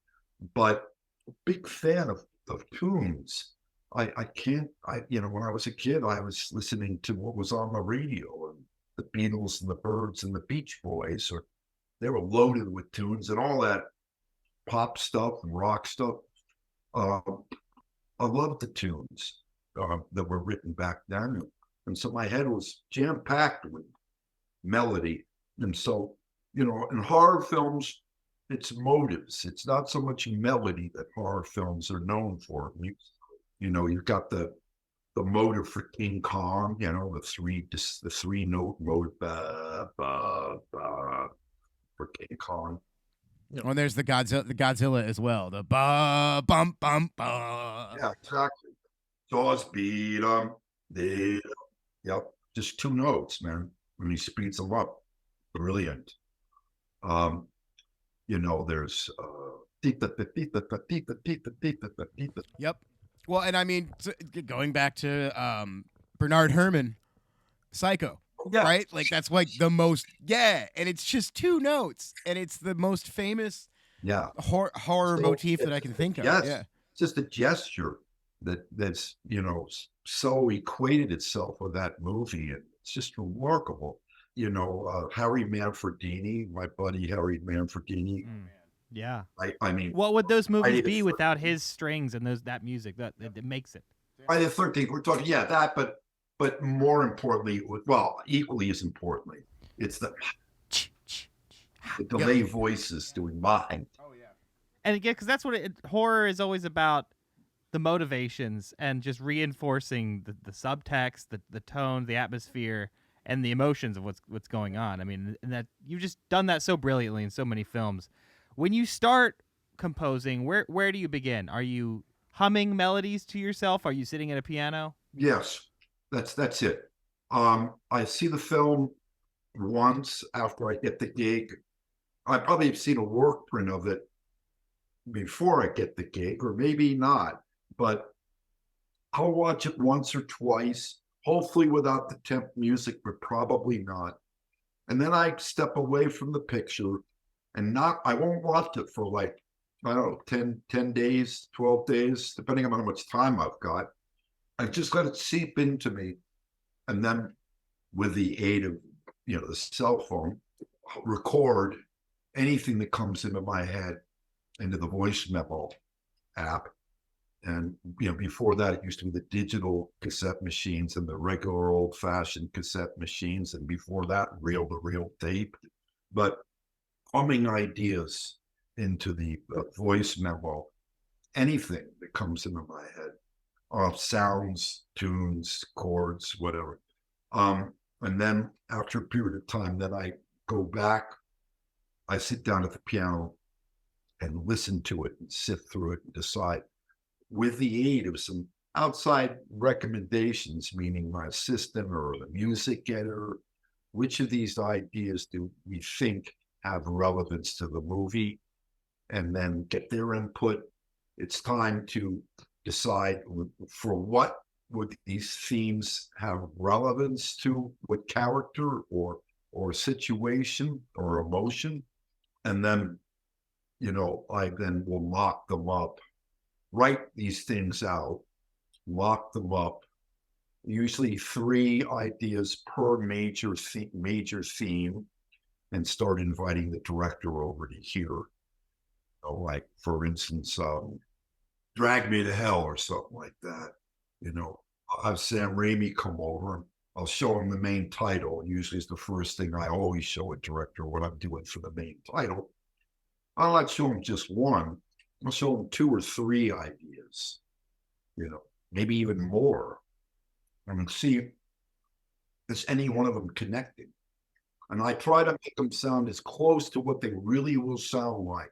But big fan of tunes. When I was a kid, I was listening to what was on the radio, and the Beatles and the Byrds and the Beach Boys, or they were loaded with tunes and all that pop stuff and rock stuff. I loved the tunes that were written back then. And so my head was jam-packed with melody. And so, in horror films, it's motives. It's not so much melody that horror films are known for. You've got the motive for King Kong, the three note motive for King Kong. Well, there's the Godzilla as well. The ba bum bum ba. Yeah, exactly. Jaws beat 'em. Yep, just two notes, man. When he speeds them up, brilliant. There's Yep. Well, and I mean, going back to Bernard Herrmann, Psycho, right? Like, that's like the most, and it's just two notes, and it's the most famous horror motif that I can think of. Yes, yeah. It's just a gesture that's so equated itself with that movie, It's just remarkable. Harry Manfredini, my buddy Harry Manfredini. Yeah. I mean, What would those movies Friday the be without 13th. his strings and that music that makes it? Friday the 13th, we're talking, yeah, that, but more importantly, equally as importantly, it's the delay voices doing mine. And again, because that's what horror is always about, the motivations and just reinforcing the subtext, the tone, the atmosphere, and the emotions of what's going on. I mean, and that you've just done that so brilliantly in so many films. When you start composing, where do you begin? Are you humming melodies to yourself? Are you sitting at a piano? Yes, that's it. I see the film once after I get the gig. I probably have seen a work print of it before I get the gig, or maybe not, but I'll watch it once or twice, hopefully without the temp music, but probably not. And then I step away from the picture and I won't watch it for like, I don't know, 10 days, 12 days, depending on how much time I've got. I just let it seep into me. And then with the aid of, the cell phone, record anything that comes into my head into the voice memo app. And before that, it used to be the digital cassette machines and the regular old-fashioned cassette machines, and before that, reel-to-reel tape. But humming ideas into the voice memo, anything that comes into my head, sounds, tunes, chords, whatever. And then after a period of time, then I go back, I sit down at the piano and listen to it and sift through it and decide, with the aid of some outside recommendations, meaning my assistant or the music editor, which of these ideas do we think have relevance to the movie, and then get their input. It's time to decide for what would these themes have relevance to, what character or situation or emotion. And then, I then will lock them up, write these things out, lock them up, usually 3 ideas per major theme, and start inviting the director over to hear. Like, for instance, Drag Me to Hell or something like that. I'll have Sam Raimi come over and I'll show him the main title. Usually it's the first thing I always show a director what I'm doing for the main title. I'll not show him just one. I'll show him 2 or 3 ideas, maybe even more. And see, is any one of them connecting? And I try to make them sound as close to what they really will sound like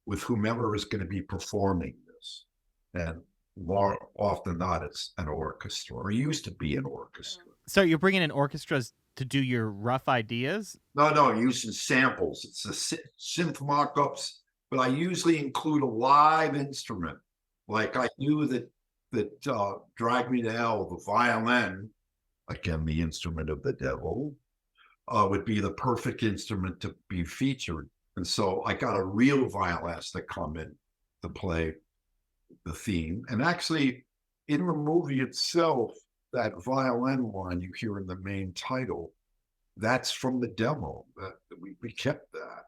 with whomever is going to be performing this. And more often than not, it's an orchestra, or used to be an orchestra. So you're bringing in orchestras to do your rough ideas? No, using samples. It's the synth mock-ups, but I usually include a live instrument. Like I knew that Drag Me to Hell, the violin, again, the instrument of the devil, would be the perfect instrument to be featured. And so I got a real violinist to come in to play the theme. And actually, in the movie itself, that violin line you hear in the main title, that's from the demo. That we kept that.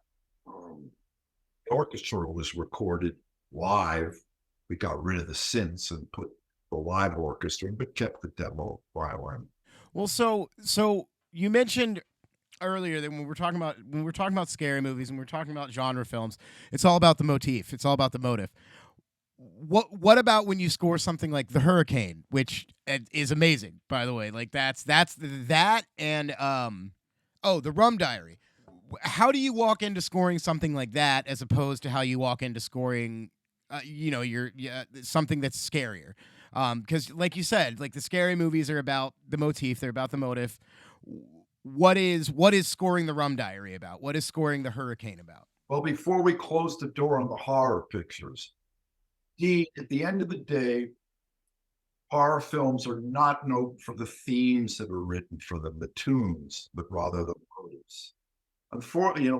The orchestra was recorded live. We got rid of the synths and put the live orchestra, but kept the demo violin. Well, so you mentioned earlier that when we're talking about scary movies and we're talking about genre films, it's all about the motif. It's all about the motive. What about when you score something like The Hurricane, which is amazing, by the way? Like that's that and The Rum Diary. How do you walk into scoring something like that as opposed to how you walk into scoring something that's scarier? Because like you said, like the scary movies are about the motif, they're about the motive. What is scoring The Rum Diary about? What is scoring The Hurricane about? Well, before we close the door on the horror pictures, at the end of the day, horror films are not known for the themes that are written for them, the tunes, but rather the motives. Unfortunately,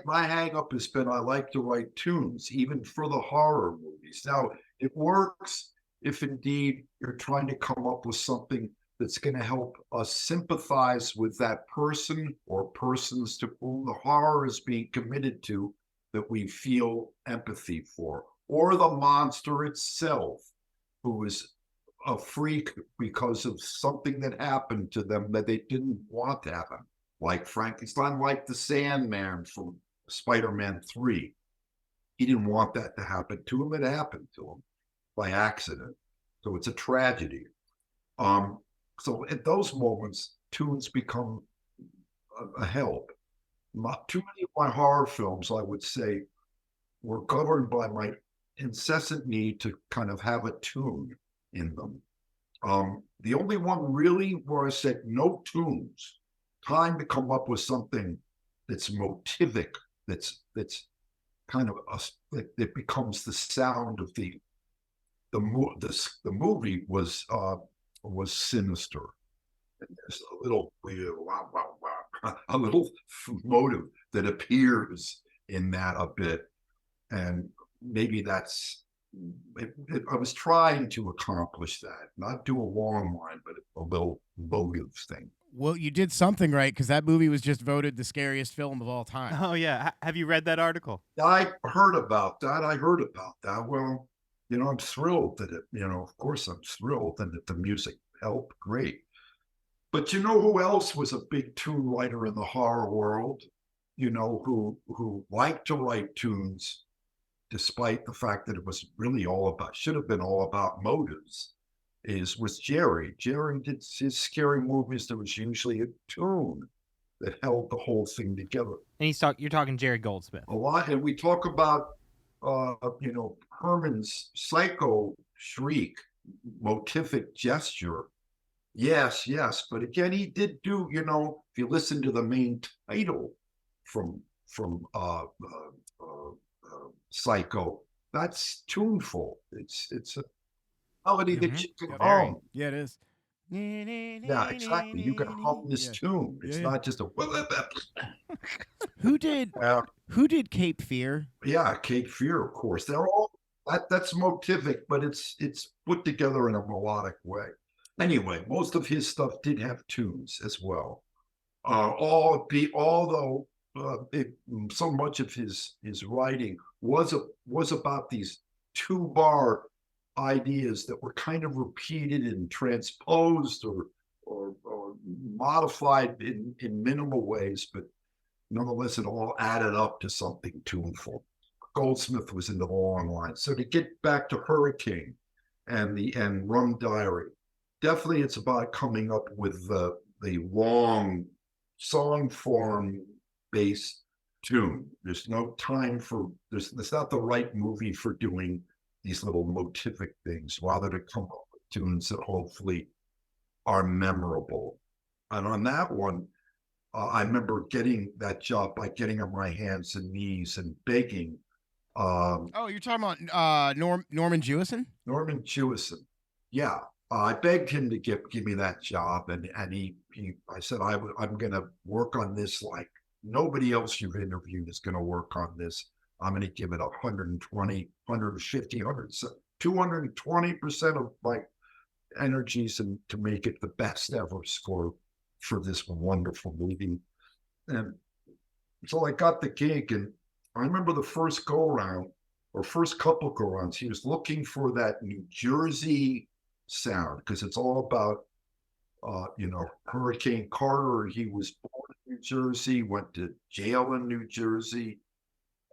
my hang up has been I like to write tunes, even for the horror movies. Now, it works if indeed you're trying to come up with something that's going to help us sympathize with that person or persons to whom the horror is being committed to, that we feel empathy for, or the monster itself, who is a freak because of something that happened to them that they didn't want to happen, like Frankenstein, like the Sandman from Spider-Man 3. He didn't want that to happen to him. It happened to him by accident. So it's a tragedy. So at those moments, tunes become a help. Not too many of my horror films, I would say, were governed by my incessant need to kind of have a tune in them. The only one really where I said no tunes, time to come up with something that's motivic, that's kind of that becomes the sound of the movie was Sinister. And there's a little wow, wow, wow, a little motive that appears in that a bit, and maybe that's I was trying to accomplish that, not do a long line, but a little motive thing. Well, you did something right, because that movie was just voted the scariest film of all time. Oh yeah, have you read that article? I heard about that. Well, I'm thrilled that of course I'm thrilled, and that the music helped. Great. But you know who else was a big tune writer in the horror world? Who liked to write tunes, despite the fact that it was really should have been all about motives, was Jerry. Jerry did his scary movies. There was usually a tune that held the whole thing together. And you're talking Jerry Goldsmith. A lot, and we talk about Herman's psycho shriek, motivic gesture. Yes, but again, he did do, if you listen to the main title from Psycho, that's tuneful. It's a melody that you can hum. Yeah, it is. Yeah, exactly. You can hum this tune. It's not just a. Who did Cape Fear? Yeah, Cape Fear, of course. They're all that's motivic, but it's put together in a melodic way. Anyway, most of his stuff did have tunes as well. Although so much of his writing was about these 2-bar ideas that were kind of repeated and transposed or modified in minimal ways, but nonetheless it all added up to something tuneful. Goldsmith was in the long line. So to get back to Hurricane and Rum Diary, definitely it's about coming up with the long song form based tune. There's no time for there's not the right movie for doing these little motivic things, rather to come up with tunes that hopefully are memorable. And on that one, I remember getting that job by getting on my hands and knees and begging. You're talking about Norman Jewison? Norman Jewison. Yeah. I begged him to give me that job, and I said I'm going to work on this like nobody else you've interviewed is going to work on this. I'm going to give it 120, 150, 220% of my energies, and to make it the best ever score for this wonderful movie. And so I got the gig, and I remember the first go-around, or first couple go-rounds, he was looking for that New Jersey sound, because it's all about Hurricane Carter. He was born in New Jersey, went to jail in New Jersey,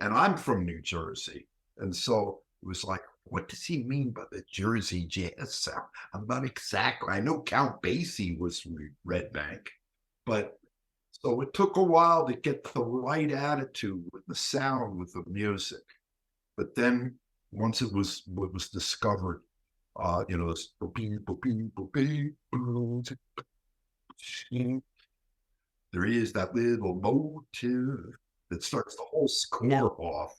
and I'm from New Jersey, and so it was like, what does he mean by the Jersey jazz sound? I'm not exactly. I know Count Basie was from Red Bank, but so it took a while to get the right attitude with the sound, with the music. But then once it was discovered, this there is that little motive that starts the whole score off.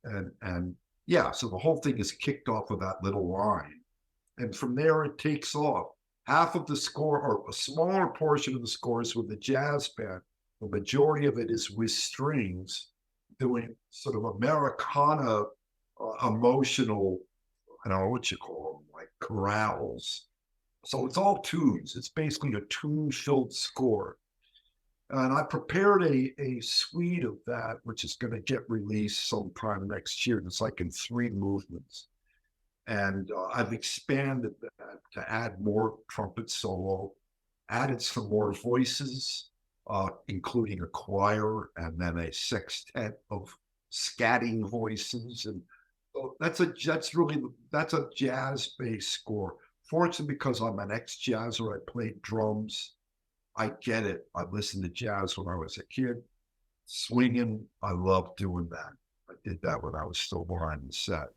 And yeah, so the whole thing is kicked off with that little line. And from there it takes off. Half of the score, or a smaller portion of the score, is with the jazz band. The majority of it is with strings doing sort of Americana emotional, I don't know what you call them, like chorales. So it's all tunes. It's basically a tune-filled score. And I prepared a suite of that, which is going to get released sometime next year. It's like in 3 movements. And I've expanded that to add more trumpet solo, added some more voices, including a choir and then a sextet of scatting voices. And so that's a jazz-based score. Fortunately, because I'm an ex-jazzer, I played drums. I get it. I listened to jazz when I was a kid. Swinging, I love doing that. I did that when I was still behind the set.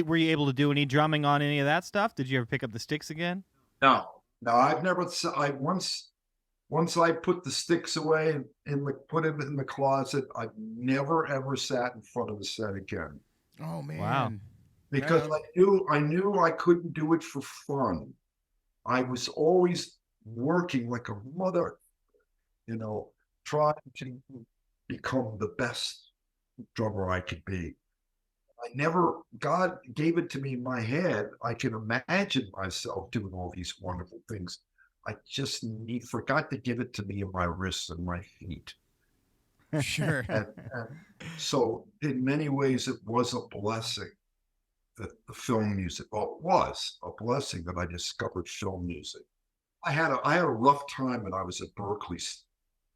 Were you able to do any drumming on any of that stuff? Did you ever pick up the sticks again? No, no, I've never. I once I put the sticks away and put them in the closet, I've never ever sat in front of the set again. Oh man. Wow. Because Yeah. I knew I couldn't do it for fun. I was always working like a mother, trying to become the best drummer I could be. God gave it to me in my head. I can imagine myself doing all these wonderful things. I just forgot to give it to me in my wrists and my feet. Sure. And so in many ways, it was a blessing that the film music, well, it was a blessing that I discovered film music. I had a rough time when I was at Berkeley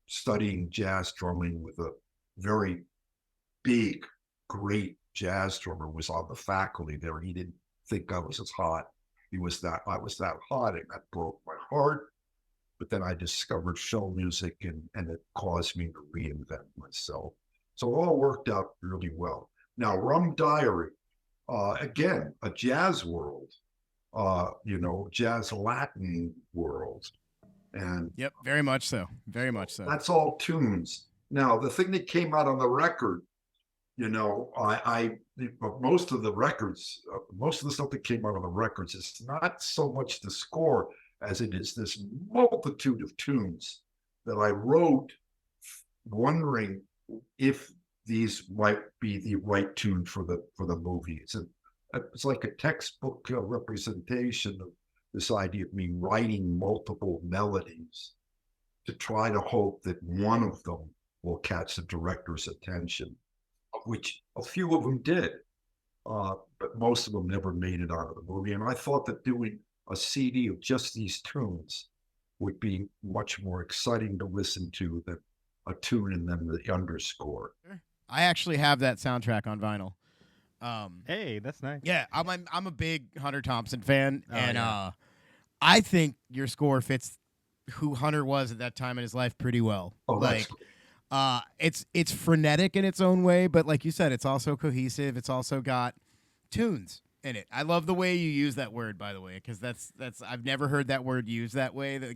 studying jazz drumming with a very big, great jazz drummer was on the faculty there. He didn't think I was as hot. I was that hot, and that broke my heart. But then I discovered film music, and it caused me to reinvent myself. So it all worked out really well. Now, Rum Diary, again, a jazz world, jazz Latin world. And Yep, very much so. Very much so. that's all tunes. Now, the thing that came out on the record, most of the records, most of the stuff that came out on the records is not so much the score as it is this multitude of tunes that I wrote wondering if these might be the right tune for the movie. It's like a textbook representation of this idea of me writing multiple melodies to try to hope that one of them will catch the director's attention, of which a few of them did, but most of them never made it out of the movie. And I thought that doing a CD of just these tunes would be much more exciting to listen to than a tune and then the underscore. I actually have that soundtrack on vinyl. Hey, that's nice. Yeah, I'm a big Hunter Thompson fan, Oh, and yeah. I think your score fits who Hunter was at that time in his life pretty well. Oh, that's It's frenetic in its own way, but like you said, it's also cohesive. It's also got tunes in it. I love the way you use that word, by the way, because that's I've never heard that word used that way.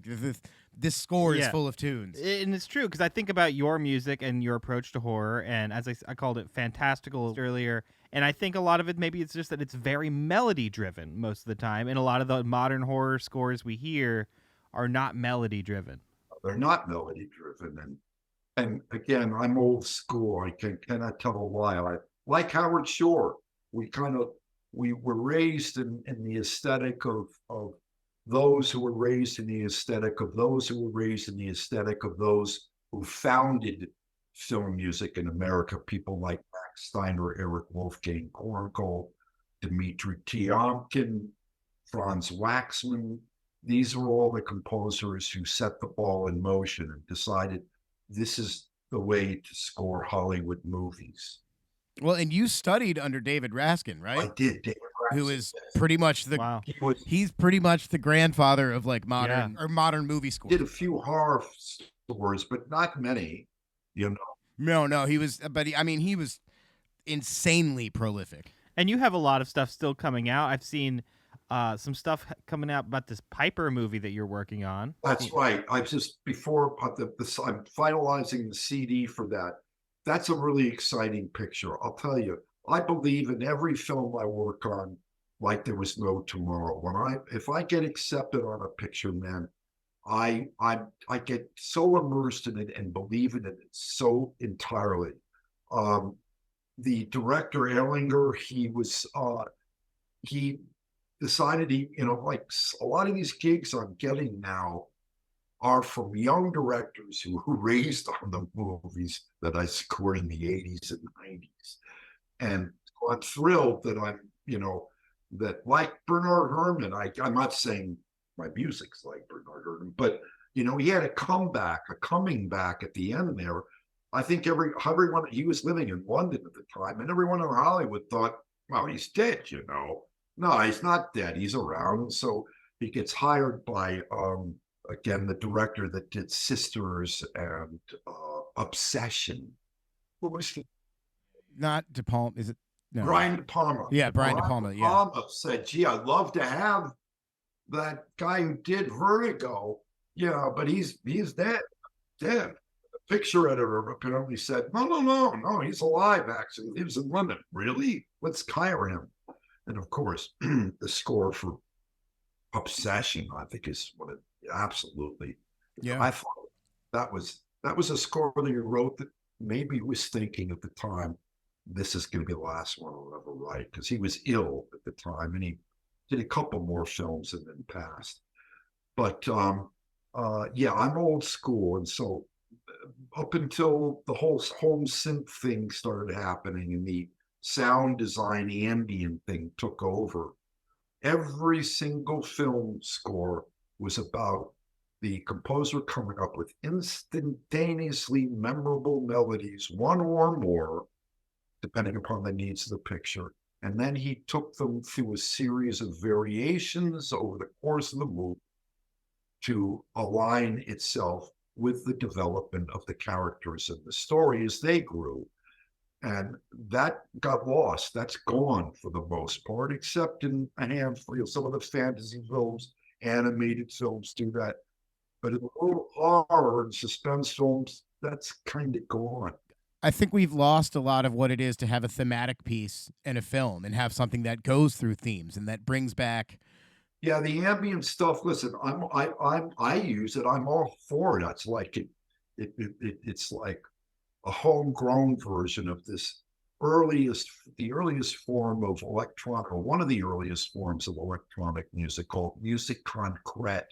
This score is Yeah. full of tunes. And it's true because I think about your music and your approach to horror, and as I called it fantastical earlier, and I think a lot of it maybe it's just that it's very melody driven most of the time, and a lot of the modern horror scores we hear are not melody driven. They're not melody driven, and again, I'm old school. I cannot tell a lie. I like Howard Shore. We were raised in the aesthetic of those who were raised in the aesthetic of those who were raised in the aesthetic of those who founded film music in America. People like Max Steiner, Eric Wolfgang Korngold, Dmitri Tiomkin, Franz Waxman. These are all the composers who set the ball in motion and decided this is the way to score Hollywood movies. Well, and you studied under David Raskin, I right? did, David Who Raskin. is pretty much the Wow. he's pretty much the grandfather of like modern Yeah. or modern movie scores. Did a few horror scores, but not many. No, he was, but he was insanely prolific. And you have a lot of stuff still coming out. I've seen some stuff coming out about this Piper movie that you're working on. That's right. I'm finalizing the CD for that. That's a really exciting picture. I'll tell you, I believe in every film I work on like there was no tomorrow. If I get accepted on a picture, man, I get so immersed in it and believe in it so entirely. The director Erlinger, decided like a lot of these gigs I'm getting now are from young directors who raised on the movies that I scored in the 80s and 90s. And I'm thrilled that that like Bernard Herrmann, I'm not saying my music's like Bernard Herrmann, but he had a coming back at the end there. I think everyone, he was living in London at the time, and everyone in Hollywood thought, well, he's dead, No, he's not dead. He's around. So he gets hired by again, the director that did Sisters and Obsession. What was he? Not De Palma, is it? No. Brian De Palma. Yeah, Brian De Palma. Yeah. Said, "Gee, I'd love to have that guy who did Vertigo, but he's dead. The picture editor apparently said, no, he's alive. Actually, he lives in London. Really? Let's hire him." And of course, the score for Obsession, I think, is what it absolutely. Yeah. I thought that was a score that he wrote that maybe was thinking at the time, this is going to be the last one I'll ever write, because he was ill at the time and he did a couple more films and then passed. But yeah, I'm old school, and so up until the whole home synth thing started happening and the sound design ambient thing took over, every single film score was about the composer coming up with instantaneously memorable melodies, one or more, depending upon the needs of the picture. And then he took them through a series of variations over the course of the movie to align itself with the development of the characters and the story as they grew. And that got lost. That's gone for the most part, except in a handful. Some of the fantasy films, animated films do that. But in the little horror and suspense films, that's kind of gone. I think we've lost a lot of what it is to have a thematic piece in a film and have something that goes through themes and that brings back. Yeah, the ambient stuff. Listen, I use it. I'm all for it. It's like it's like a homegrown version of the earliest form of electronic, or one of the earliest forms of electronic music, called musique concrète.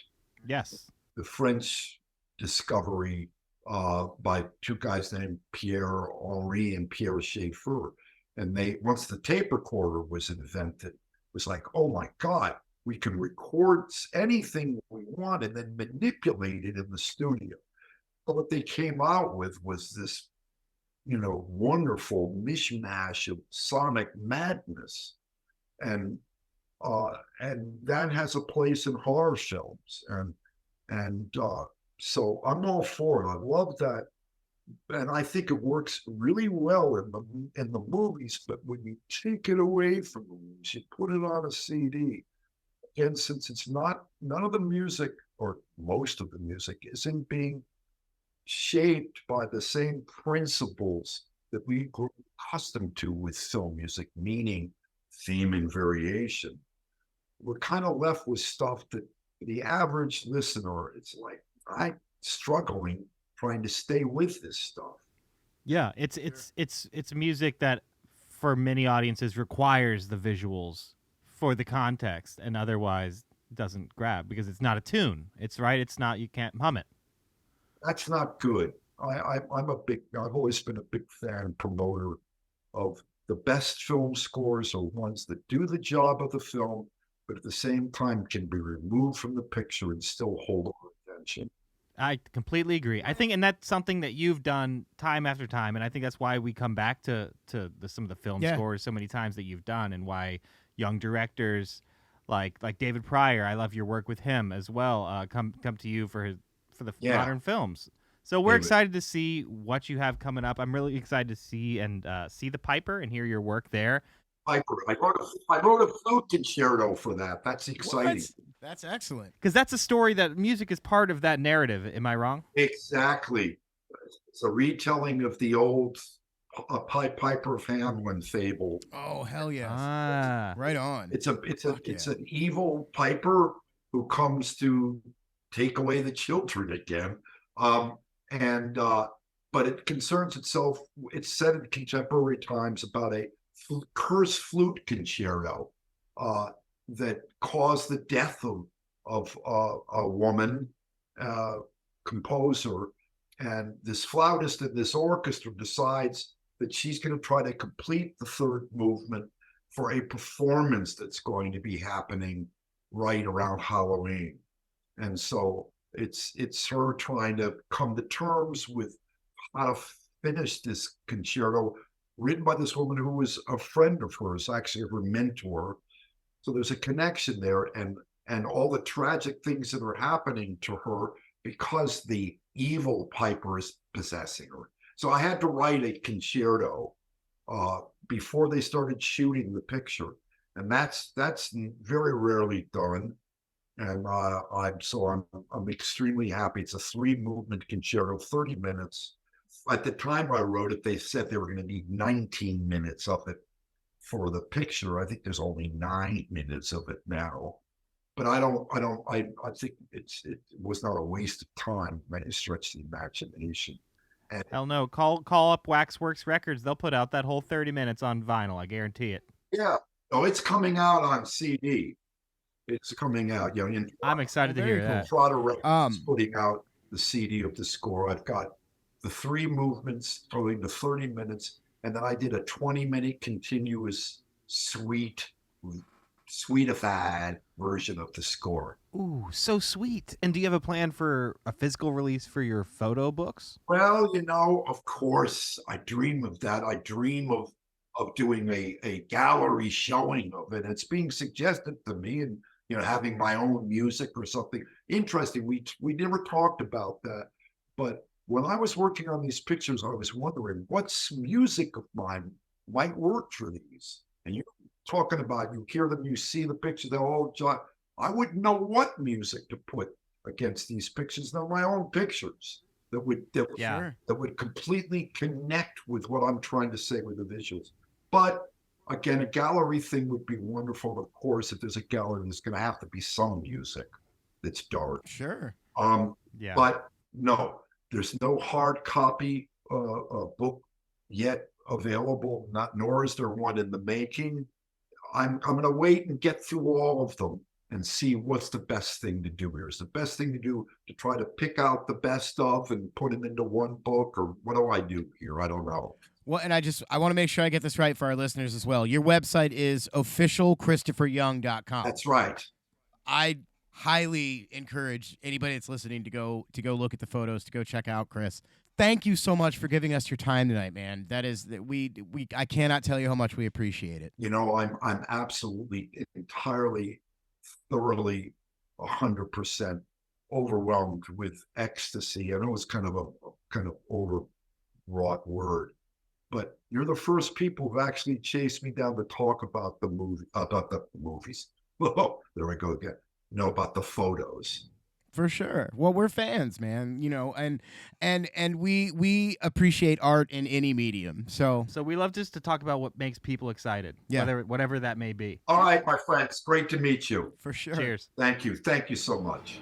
Yes. The French discovery by two guys named Pierre Henry and Pierre Schaeffer. And once the tape recorder was invented, it was like, oh my God, we can record anything we want and then manipulate it in the studio. But what they came out with was this, wonderful mishmash of sonic madness. And that has a place in horror films. And so I'm all for it. I love that. And I think it works really well in the movies, but when you take it away from the movies, you put it on a CD. And since it's none of the music, or most of the music, isn't being shaped by the same principles that we grew accustomed to with film music, meaning theme and variation, we're kind of left with stuff that the average listener, it's like, I'm struggling trying to stay with this stuff. Yeah, it's music that for many audiences requires the visuals for the context, and otherwise doesn't grab because it's not a tune. It's not, you can't hum it. That's not good. I've always been a big fan and promoter of the best film scores are ones that do the job of the film, but at the same time can be removed from the picture and still hold our attention. I completely agree. I think, and that's something that you've done time after time, and I think that's why we come back to some of the film scores so many times that you've done, and why young directors like David Pryor, I love your work with him as well, come to you for the modern films. So we're excited to see what you have coming up. I'm really excited to see the Piper and hear your work there. Piper, I wrote a flute concerto for that. That's exciting. What? That's excellent. Because that's a story that music is part of that narrative. Am I wrong? Exactly. It's a retelling of the old Piper of Hamelin fable. Oh, hell yes. Right on. It's an evil piper who comes to take away the children again. But it concerns itself, it's set in contemporary times about a cursed flute concerto. that caused the death of a woman composer, and this flautist in this orchestra decides that she's going to try to complete the third movement for a performance that's going to be happening right around Halloween. And so it's her trying to come to terms with how to finish this concerto written by this woman who was a friend of hers, actually her mentor. So there's a connection there, and all the tragic things that are happening to her because the evil Piper is possessing her. So I had to write a concerto before they started shooting the picture, and that's very rarely done. And I'm extremely happy. It's a 3-movement concerto, 30 minutes. At the time I wrote it, they said they were going to need 19 minutes of it for the picture. I think there's only 9 minutes of it now. But I think it was not a waste of time. It might stretch the imagination. And Hell no. Call up Waxworks Records. They'll put out that whole 30 minutes on vinyl. I guarantee it. yeah, oh, it's coming out on CD. It's coming out. You know, I'm excited to very hear cool. that. Trotter Records putting out the CD of the score. I've got the 3 movements, probably the 30 minutes, and then I did a 20-minute continuous sweetified version of the score. Ooh, so sweet. And do you have a plan for a physical release for your photo books? Well, you know, of course, I dream of that. I dream of doing a gallery showing of it. It's being suggested to me, and you know, having my own music or something interesting. We never talked about that, but when I was working on these pictures, I was wondering what's music of mine might work for these. And you're talking about, you hear them, you see the picture, they're all I wouldn't know what music to put against these pictures. They're my own pictures that would completely connect with what I'm trying to say with the visuals. But again, a gallery thing would be wonderful. Of course, if there's a gallery, there's going to have to be some music that's dark. Sure. Yeah. But no, there's no hard copy book yet available. Nor is there one in the making. I'm going to wait and get through all of them and see what's the best thing to do here. Is the best thing to do to try to pick out the best of and put them into one book, or what do I do here? I don't know. Well, and I want to make sure I get this right for our listeners as well. Your website is officialchristopheryoung.com. That's right. I highly encourage anybody that's listening to go look at the photos, to go check out Chris. Thank you so much for giving us your time tonight, man. That is that I cannot tell you how much we appreciate it. You know, I'm absolutely, entirely, thoroughly, 100% overwhelmed with ecstasy. I know it's kind of a overwrought word, but you're the first people who've actually chased me down to talk about the movies. Oh, there we go again. You know, about the photos. For sure. Well, we're fans, man. You know, and we appreciate art in any medium. So we love just to talk about what makes people excited. Yeah. Whatever that may be. All right, my friends. Great to meet you. for sure. Cheers. Thank you. Thank you so much.